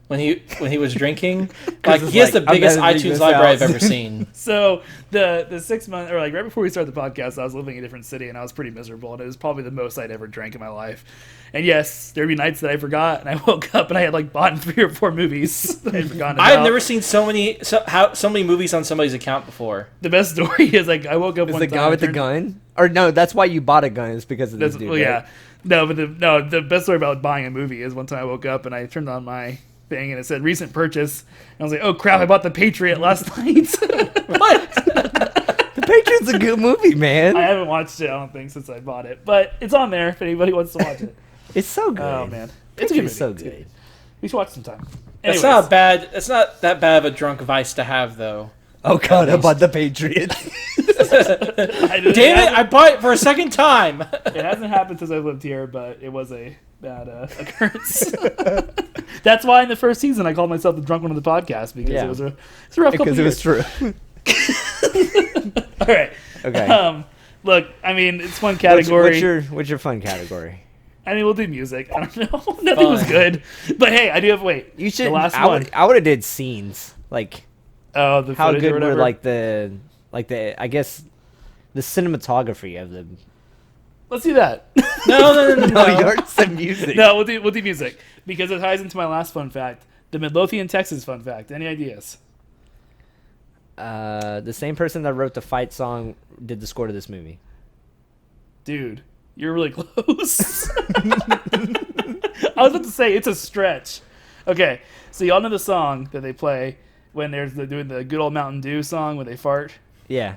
when he was drinking. Like it's he has like, the I'm biggest editing iTunes this library out. I've ever seen. So the 6 months, or like right before we started the podcast, I was living in a different city and I was pretty miserable, and it was probably the most I'd ever drank in my life. And yes, there'd be nights that I forgot, and I woke up and I had like bought 3 or 4 movies that I'd forgotten about. I've never seen so many movies on somebody's account before. The best story is like I woke up Is one the time. guy with the turned- gun? Or no, that's why you bought a gun. Is because of this That's, dude. well, right? yeah. No, but the best story about buying a movie is one time I woke up and I turned on my thing and it said recent purchase. And I was like, oh crap, I bought The Patriot last night. What? The Patriot's a good movie, man. I haven't watched it, I don't think, since I bought it. But it's on there if anybody wants to watch it. It's so good. Oh, man. It's a good movie. Patriot's so It's good. We should watch it sometime. That's Anyways. not bad. It's not that bad of a drunk vice to have, though. Oh god, I bought the Patriot. Damn Damn it! I bought it for a second time. It hasn't happened since I lived here, but it was a bad occurrence. That's why in the first season I called myself the drunk one of the podcast because Yeah. it's a rough couple Because it was years. true. All right. Okay. Look, I mean, it's one category. What's your fun category? I mean, we'll do music. I don't know. Nothing was good, but hey, I do have. Wait, You should. the last I one. would have did scenes like Oh, the how footage or good were whatever. like the I guess the cinematography of the Let's do that. No. No, you already said music. No, we'll do music because it ties into my last fun fact, the Midlothian, Texas fun fact. Any ideas? The same person that wrote the fight song did the score to this movie. Dude, you're really close. I was about to say it's a stretch. Okay, so y'all know the song that they play when doing the good old Mountain Dew song when they fart. Yeah.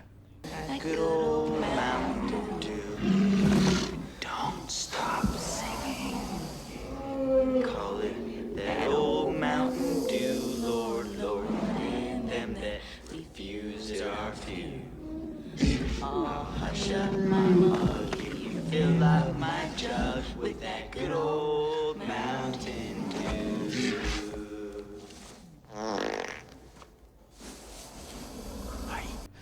Good old Mountain Dew. Don't stop singing. Call it that old Mountain Dew, Lord, Lord. And them that refuses our few. Oh, hush up my mug if you fill up my jug with that good old Mountain Dew.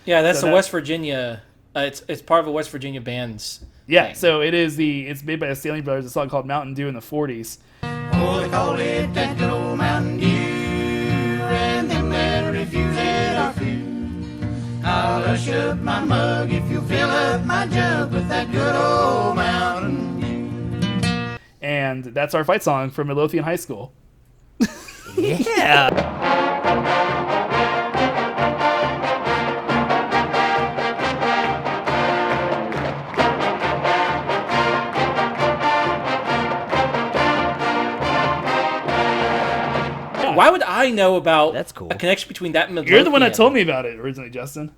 Yeah, that's So the that- West Virginia. It's part of a West Virginia band's. Yeah, thing. so it's made by the Stanley Brothers. A song called Mountain Dew in the 40s. Oh, they call it that good old Mountain Dew, and them that refuse it are few. I'll hush up my mug if you fill up my jug with that good old Mountain Dew. And that's our fight song from Midlothian High School. Yeah. Why would I know about That's cool. a connection between that and You're the one that Midlothian? told me about it originally, Justin.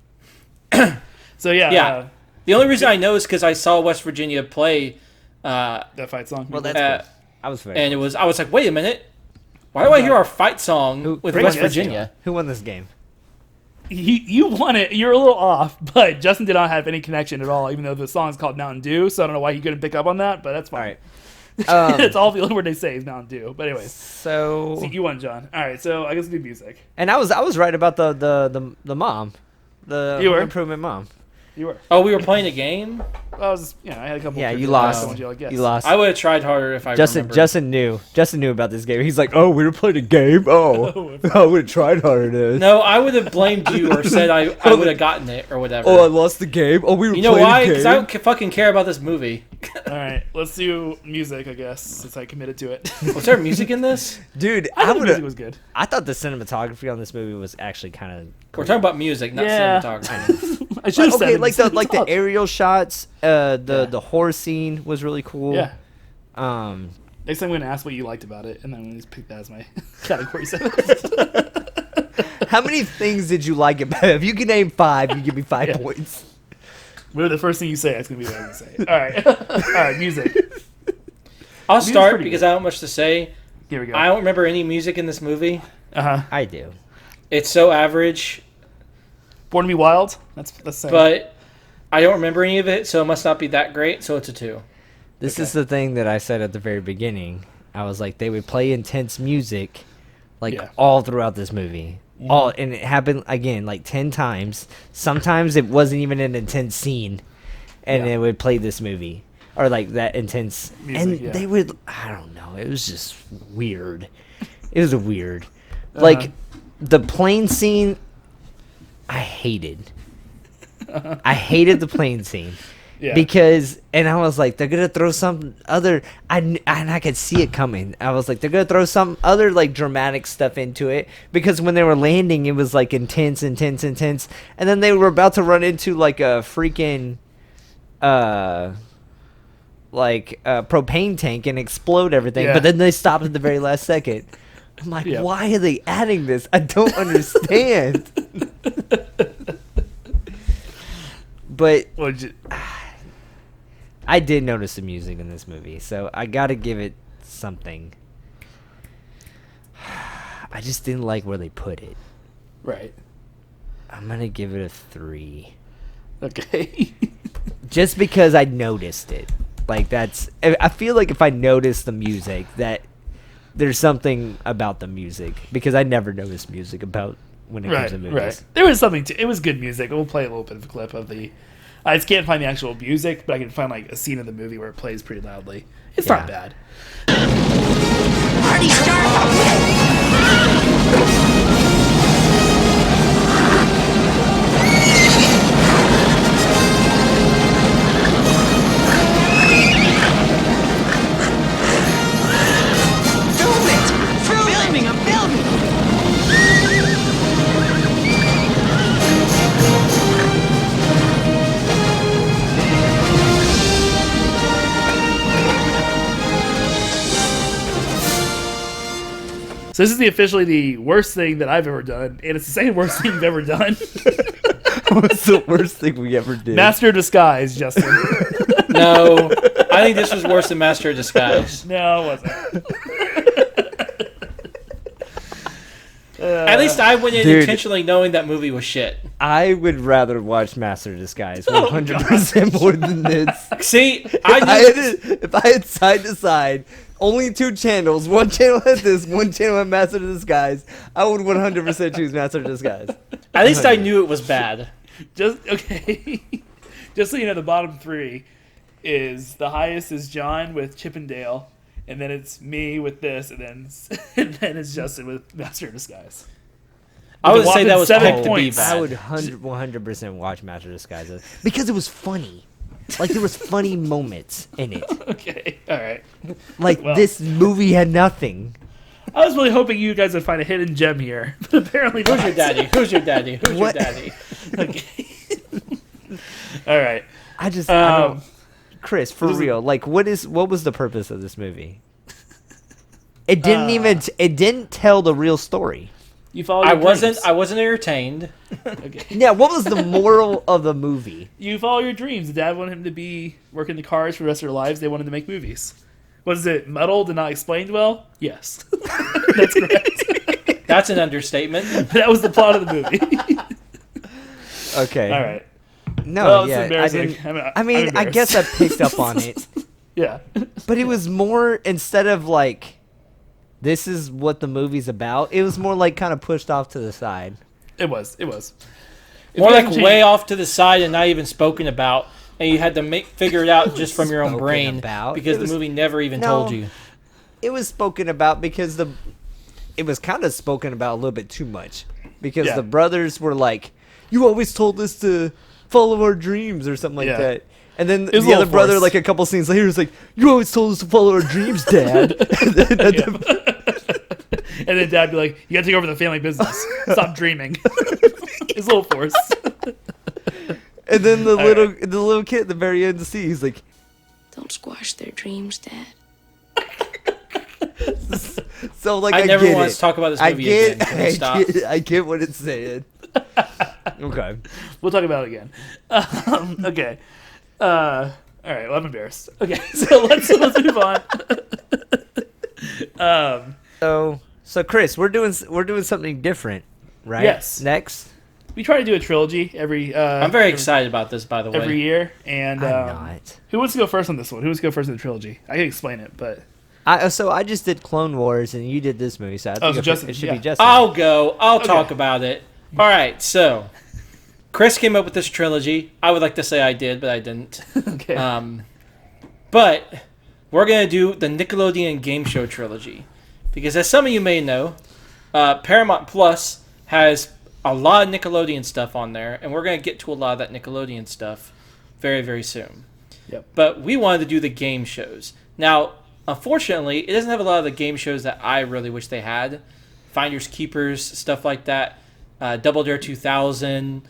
So yeah, Yeah. The only reason I know is because I saw West Virginia play, that fight song. Well, that's uh, cool. I was very. and I was like, wait a minute, why do I hear our fight song with Great West guess, Virginia? Who won this game? You won it. You're a little off, but Justin did not have any connection at all, even though the song is called Mountain Dew. So I don't know why he couldn't pick up on that, but that's All fine. right. It's all the only word they say is Mountain Dew. But anyways, So, so you won, John. All right, so I guess we'll do music. and I was right about the mom, the You were? Home Improvement mom. You were. Oh, we were playing a game. I was, I had a couple. Yeah, trivia you lost. questions you like, yes. You lost. I would have tried harder if I remembered. Justin knew about this game. He's like, oh, we were playing a game. Oh, I would have tried harder. No, I would have blamed you or said I would have gotten it or whatever. Oh, I lost the game. Oh, we were you know playing why? a game. Because I don't fucking care about this movie. All right, let's do music, I guess, since I committed to it. Was there music in this? Dude, I I thought the would. music was good. I thought the cinematography on this movie was actually kind of. We're talking about music, not Yeah. cinematography. I should have said Okay, it like the instead. aerial shots, the horror scene was really cool. Yeah. Um, Next time I'm gonna ask what you liked about it, and then I'm gonna just pick that as my category. how many things did you like about it? If you can name 5, you give me 5 Yeah. points. Whatever the first thing you say, that's gonna be what I'm gonna say. All right, all right, music. I'll start pretty because good. I don't have much to say. Here we go. I don't remember any music in this movie. I do. It's so average, Born to Be Wild. That's saying. but I don't remember any of it, so it must not be that great. So it's a 2. This is the thing that I said at the very beginning. I was like, they would play intense music, like Yeah. all throughout this movie. All, and it happened again like 10 times. Sometimes it wasn't even an intense scene, and Yeah. it would play this movie or like that intense. Music, and yeah. they would, I don't know. It was just weird. It was weird. Like the plane scene, I hated. I hated the plane scene. Yeah. Because, and I was like, they're gonna throw some other, and I could see it coming. I was like, they're gonna throw some other like dramatic stuff into it, because when they were landing, it was like intense, and then they were about to run into like a freaking, propane tank and explode everything. Yeah. But then they stopped at the very last second. I'm like, Yeah. why are they adding this? I don't understand. But What'd you- I did notice the music in this movie, so I gotta give it something. I just didn't like where they put it. right. I'm gonna give it a 3. Okay. Just because I noticed it. Like, that's... I feel like if I noticed the music, that there's something about the music. Because I never noticed music about when it comes Right. to movies. Right. There was something to. It was good music. We'll play a little bit of a clip of the. I just can't find the actual music, but I can find like a scene of the movie where it plays pretty loudly. It's not Yeah. bad. Party starts! So this is officially the worst thing that I've ever done, and it's the second worst thing you've ever done. What's the worst thing we ever did? Master of Disguise, Justin. No, I think this was worse than Master of Disguise. No, it wasn't. At least I went in Dude. intentionally knowing that movie was shit. I would rather watch Master of Disguise 100% more than this. See, If I had side to side, only 2 channels, one channel had this, one channel had Master of Disguise, I would 100% choose Master of Disguise. At least I knew it was bad. Just so you know, the bottom 3 is the highest is John with Chippendale, and then it's me with this, and then it's Justin with Master of Disguise. I would say that was 7 picked to be points. bad. I would 100% watch Master of Disguise because it was funny. Like, there was funny moments in it. Okay, all right. Like, Well. this movie had nothing. I was really hoping you guys would find a hidden gem here, but apparently Who's not. your daddy? Who's your daddy? Who's What? your daddy? Okay. All right. I just, Um, Chris, for real, like, what was the purpose of this movie? It didn't tell the real story. You follow. I Your wasn't dreams. entertained. Okay. Yeah, what was the moral of the movie? You follow your dreams. Dad wanted him to be working the cars for the rest of their lives. They wanted to make movies. Was it muddled and not explained well? Yes, that's correct. That's an understatement. That was the plot of the movie. Okay. All right. No, Well, it's yeah, I embarrassing. didn't. I'm I guess I picked up on it, Yeah. but it was more instead of like, this is what the movie's about. It was more like kind of pushed off to the side. It was. If More you like haven't way changed- off to the side and not even spoken about, and you had to figure it out just from your own Spoken brain about? because It the was- movie never even No. told you. It was spoken about because it was kind of spoken about a little bit too much because Yeah. the brothers were like, "You always told us to follow our dreams" or something like Yeah. that. And then was a the little other brother, forced. like a couple scenes later, is like, "You always told us to follow our dreams, Dad." And then Dad be like, "You got to take over the family business. Stop dreaming." It's a little forced. And then the All little kid at the very end of the scene, he's like, Don't squash their dreams, Dad. "So like I I never get want it. to talk about this I movie get, again. Can we stop? I get what it's saying." Okay. We'll talk about it again. Okay. All right. Well, I'm embarrassed. Okay. So let's move on. So Chris, we're doing something different, right? Yes. Next. We try to do a trilogy every. I'm very excited about this, by the way. Every year, and I'm not. who wants to go first on this one? Who wants to go first in the trilogy? I can explain it, but I just did Clone Wars and you did this movie, so I think so Justin, it should yeah. be Justin. I'll go. I'll Okay. talk about it. All right, so Chris came up with this trilogy. I would like to say I did, but I didn't. okay. But we're going to do the Nickelodeon Game Show trilogy. Because as some of you may know, Paramount Plus has a lot of Nickelodeon stuff on there, and we're going to get to a lot of that Nickelodeon stuff very, very soon. Yep. But we wanted to do the game shows. Now, unfortunately, it doesn't have a lot of the game shows that I really wish they had. Finders Keepers, stuff like that. Double Dare 2000,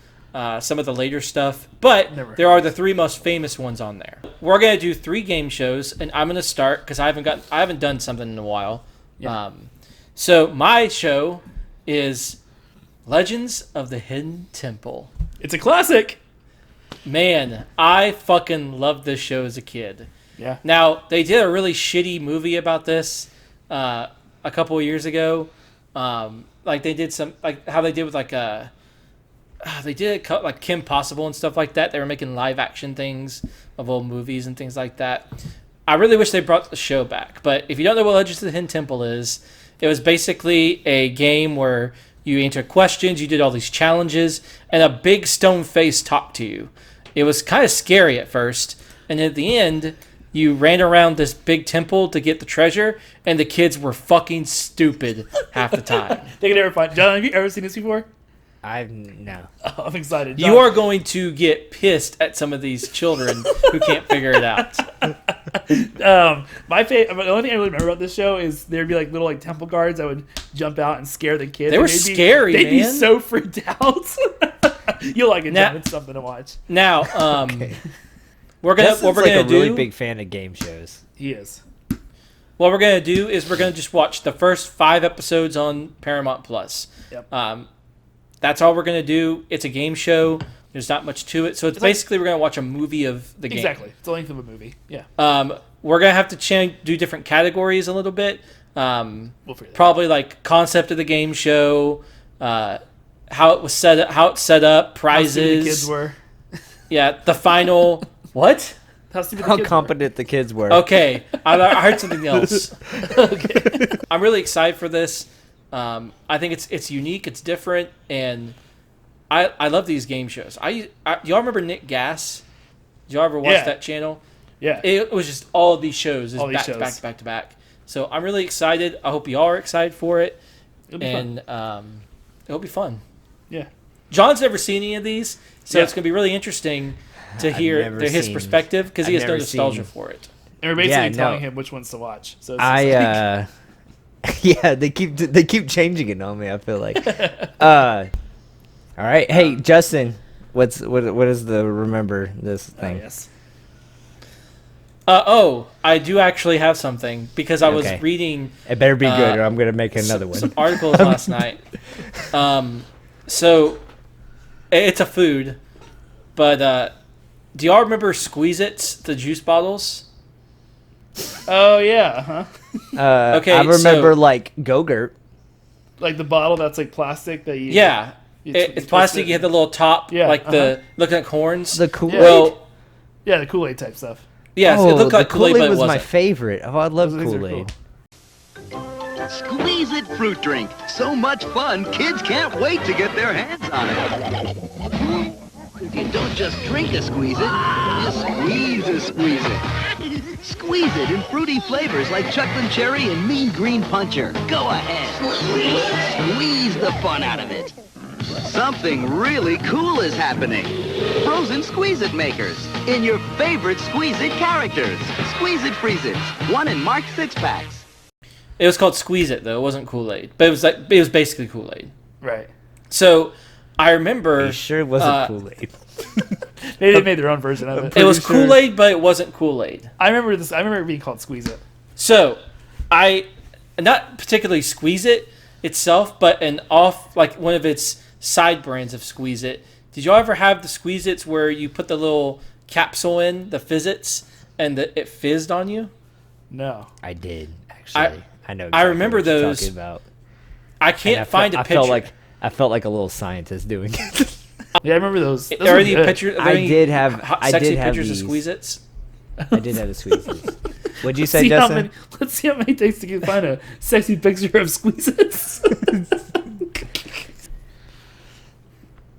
some of the later stuff. But there are the 3 most famous ones on there. We're going to do 3 game shows, and I'm going to start because I haven't done something in a while. Yeah. So my show is Legends of the Hidden Temple. It's a classic. Man, I fucking loved this show as a kid. Yeah. Now, they did a really shitty movie about this a couple of years ago. Like they did some, like how they did with like they did it like Kim Possible and stuff like that. They were making live action things of old movies and things like that. I really wish they brought the show back. But if you don't know what Legends of the Hidden Temple is, it was basically a game where you answered questions, you did all these challenges, and a big stone face talked to you. It was kind of scary at first, and at the end, you ran around this big temple to get the treasure, and the kids were fucking stupid half the time. They can never find. John, have you ever seen this before? No. Oh, I'm excited. You are going to get pissed at some of these children who can't figure it out. My favorite. The only thing I really remember about this show is there'd be like little like temple guards that would jump out and scare the kids. They were And they'd be- scary, They'd be man. so freaked out. You'll like it, Now- John. It's something to watch. Now, we're gonna Justin's what we're like gonna a really do. big fan of game shows. He is. what we're gonna do is we're gonna just watch the first 5 episodes on Paramount Plus. Yep. That's all we're gonna do. It's a game show. There's not much to it, so it's basically we're gonna watch a movie of the game. Exactly. It's the length of a movie. Yeah. We're gonna have to do different categories a little bit. We'll figure that Probably like concept of the game show, how it was set up, out. prizes. How stupid the kids were. Yeah, the final. What? How stupid the How kids competent the kids were. Okay, I heard something else. Okay, I'm really excited for this. I think it's unique, it's different, and I love these game shows. Y'all remember Nick Gas? Did y'all ever watch that channel? Yeah. It was just all of these shows, All these back shows. to back to back to back. So I'm really excited. I hope y'all are excited for it, It'll be and fun. it'll be fun. Yeah. John's never seen any of these, so Yeah. it's gonna be really interesting to hear never his seen- perspective because he I've has no never nostalgia seen- for it. And we're basically Yeah, no. telling him which ones to watch. So it's just Yeah, they keep changing it on me, I feel like. All right. Hey, Justin, what is the remember this thing? yes. I do actually have something because I was Okay. reading It better be good or I'm going to make another some one. articles last night. So it's a food, but do y'all remember Squeeze-Its, the juice bottles? Oh yeah. Huh. Okay, I remember so- like Go-Gurt. Like the bottle that's like plastic that you. Yeah, You it's twist plastic. it. You have the little top, Yeah, like the looking like horns. The Kool-Aid? Well, Yeah, the Kool-Aid type stuff. yes, Oh, it looked like the Kool-Aid, but it was my wasn't. favorite. Oh, I love Those things are Kool-Aid. cool. Squeeze It fruit drink. So much fun, kids can't wait to get their hands on it. You don't just drink a Squeeze It, you squeeze it. Squeeze it in fruity flavors like chocolate cherry and mean green puncher. Go ahead. Squeeze the fun out of it. Something really cool is happening. Frozen Squeeze It makers in your favorite Squeeze It characters. Squeeze It Freeze It. One in marked 6-packs. It was called Squeeze It though. It wasn't Kool-Aid, but it was basically Kool-Aid. Right. So I remember You sure it wasn't Kool-Aid? Maybe they made their own version of it. it was Kool-Aid, but it wasn't Kool-Aid. I remember this. I remember it being called Squeeze It. So I not particularly Squeeze It itself, but like one of its side brands of Squeeze It. Did y'all ever have the Squeeze Its where you put the little capsule in, the Fizz-Its, and it fizzed on you? No. I did, actually. I know I exactly remember what you're those. talking about. I And can't find a picture. I felt like a little scientist doing it. Yeah, I remember those. Those Are were any good. pictures? I did have- I sexy did have pictures these. of Squeeze-Its. I did have a Squeeze-Its. What'd you say, See how Justin? many, let's see how many it takes to find a sexy picture of Squeeze-Its.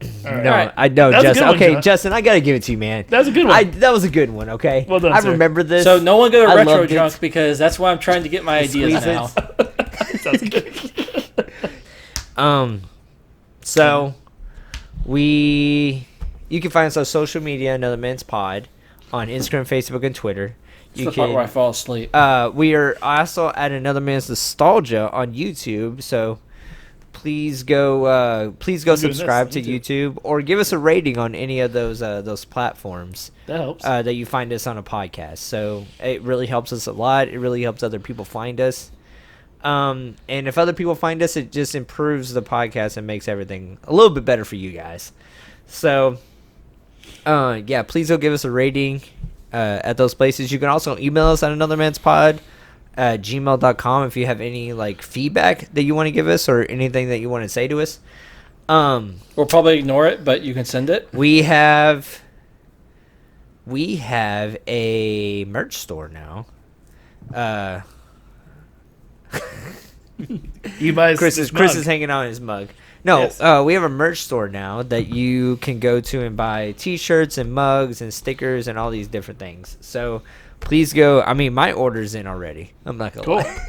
All right. No, Alright. I know, That was a Justin. good one, Okay, John. Justin, I gotta give it to you, man. That was a good one. That was a good one. Okay. Well done, I sir. remember this. So no one go to I retro loved it. drunk because that's why I'm trying to get my ideas now. Squeeze-Its. Sounds good. So you can find us on social media, Another Man's Pod, on Instagram, Facebook, and Twitter. It's the part where I fall asleep. We are also at Another Man's Nostalgia on YouTube, so please go doing subscribe this to on YouTube. YouTube or give us a rating on any of those platforms That helps. that you find us on a podcast. So it really helps us a lot. It really helps other people find us. And if other people find us, it just improves the podcast and makes everything a little bit better for you guys. So, yeah, please go give us a rating at those places. You can also email us at anothermanspod at gmail.com if you have any like feedback that you want to give us or anything that you want to say to us. We'll probably ignore it, but you can send it. We have a merch store now. You buy Chris is hanging on his mug. No, Yes. we have a merch store now that you can go to and buy T-shirts and mugs and stickers and all these different things. So please go. I mean, my order's in already. I'm not gonna Cool. lie.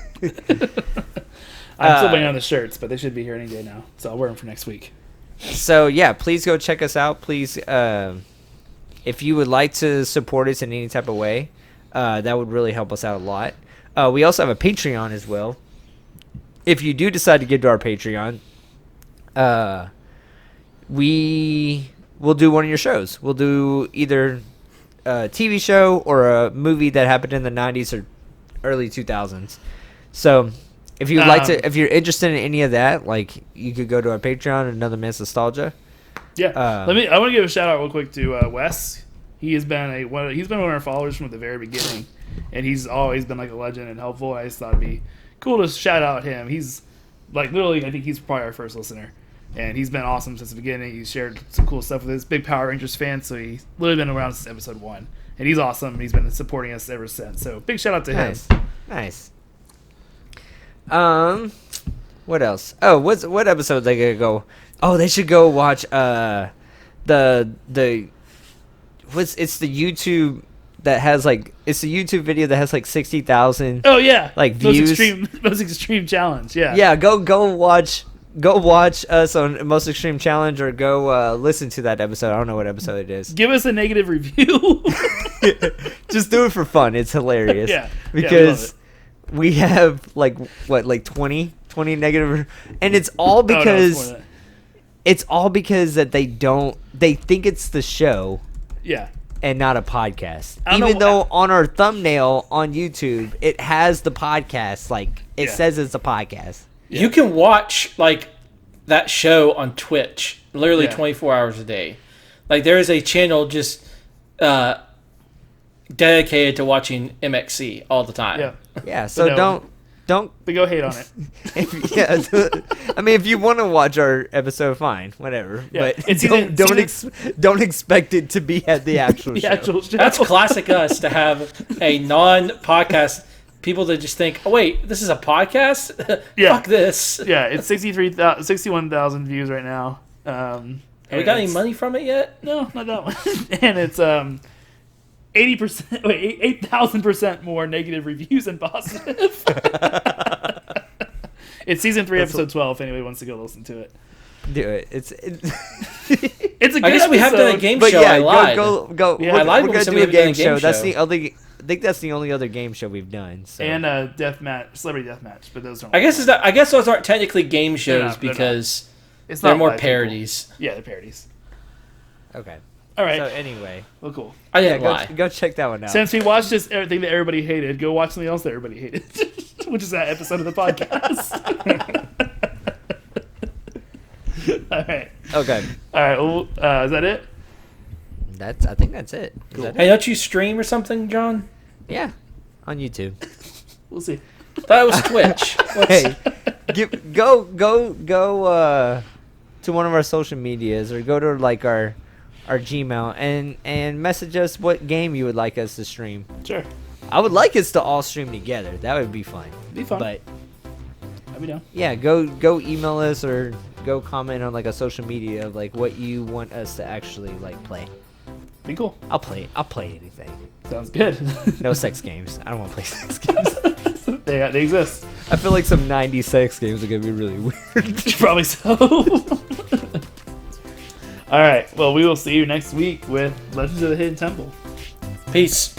I'm still waiting on the shirts, but they should be here any day now. So I'll wear them for next week. So yeah, please go check us out. Please, if you would like to support us in any type of way, that would really help us out a lot. We also have a Patreon as well. If you do decide to give to our Patreon, we will do one of your shows. We'll do either a TV show or a movie that happened in the 90s or early 2000s. So if you'd like to, if you're interested in any of that, like you could go to our Patreon, Another Man's Nostalgia. Yeah. I want to give a shout out real quick to Wes. He has been one of our followers from the very beginning, and he's always been like a legend and helpful. I just thought it'd be cool to shout out him. He's like literally, I think he's probably our first listener, and he's been awesome since the beginning. He's shared some cool stuff with us. Big Power Rangers fan, so he's literally been around since episode 1, and he's awesome. And he's been supporting us ever since. So big shout out to him. Nice. What else? Oh, what episode they gonna go? Oh, they should go watch it's the YouTube that has like it's the YouTube video that has like 60,000. Oh yeah, like views. Most extreme challenge. Yeah. Yeah, go watch us on Most Extreme Challenge, or go listen to that episode. I don't know what episode it is. Give us a negative review. Just do it for fun. It's hilarious. Yeah, because we have like 20 negative, and it's all because that they think it's the show. Yeah. And not a podcast. Even though on our thumbnail on YouTube it has the podcast, like it says it's a podcast. Yeah. You can watch like that show on Twitch literally 24 hours a day. Like there is a channel just dedicated to watching MXC all the time. Yeah. Yeah, so don't but go hate on it. I mean, if you want to watch our episode, fine, whatever. Yeah. But don't expect it to be at the actual show. Actual show. That's classic us to have a non-podcast people that just think, oh wait, this is a podcast. Yeah. Fuck this. Yeah, it's 61,000 views right now. Have we got any money from it yet? No, not that one. And it's 8,000% more negative reviews than positive. It's season 3, episode 12. If anybody wants to go listen to it, do it. It's a good I guess we have done a game show. Yeah, I lied. Go. Yeah, I lied. We're gonna do a game show. That's the only. I think that's the only other game show we've done. So. And celebrity death match, but those don't. I guess those aren't technically game shows because they're more parodies. People. Yeah, they're parodies. Okay. All right. So anyway, well, cool. I didn't lie. Go check that one out. Since we watched this everything that everybody hated, go watch something else that everybody hated, which is that episode of the podcast. All right. Okay. All right. Well, is that it? I think that's it. Cool. That hey, don't you stream or something, John? Yeah, on YouTube. We'll see. That was Twitch. Hey, go to one of our social medias, or go to like our Gmail and message us what game you would like us to stream. Sure. I would like us to all stream together. That would be fun. Be fun. But let me know. Yeah, go email us or go comment on like a social media of like what you want us to actually like play. Be cool. I'll play anything. Sounds good. No sex games. I don't want to play sex games. They exist. I feel like some 90s sex games are gonna be really weird. Probably so. All right. Well, we will see you next week with Legends of the Hidden Temple. Peace.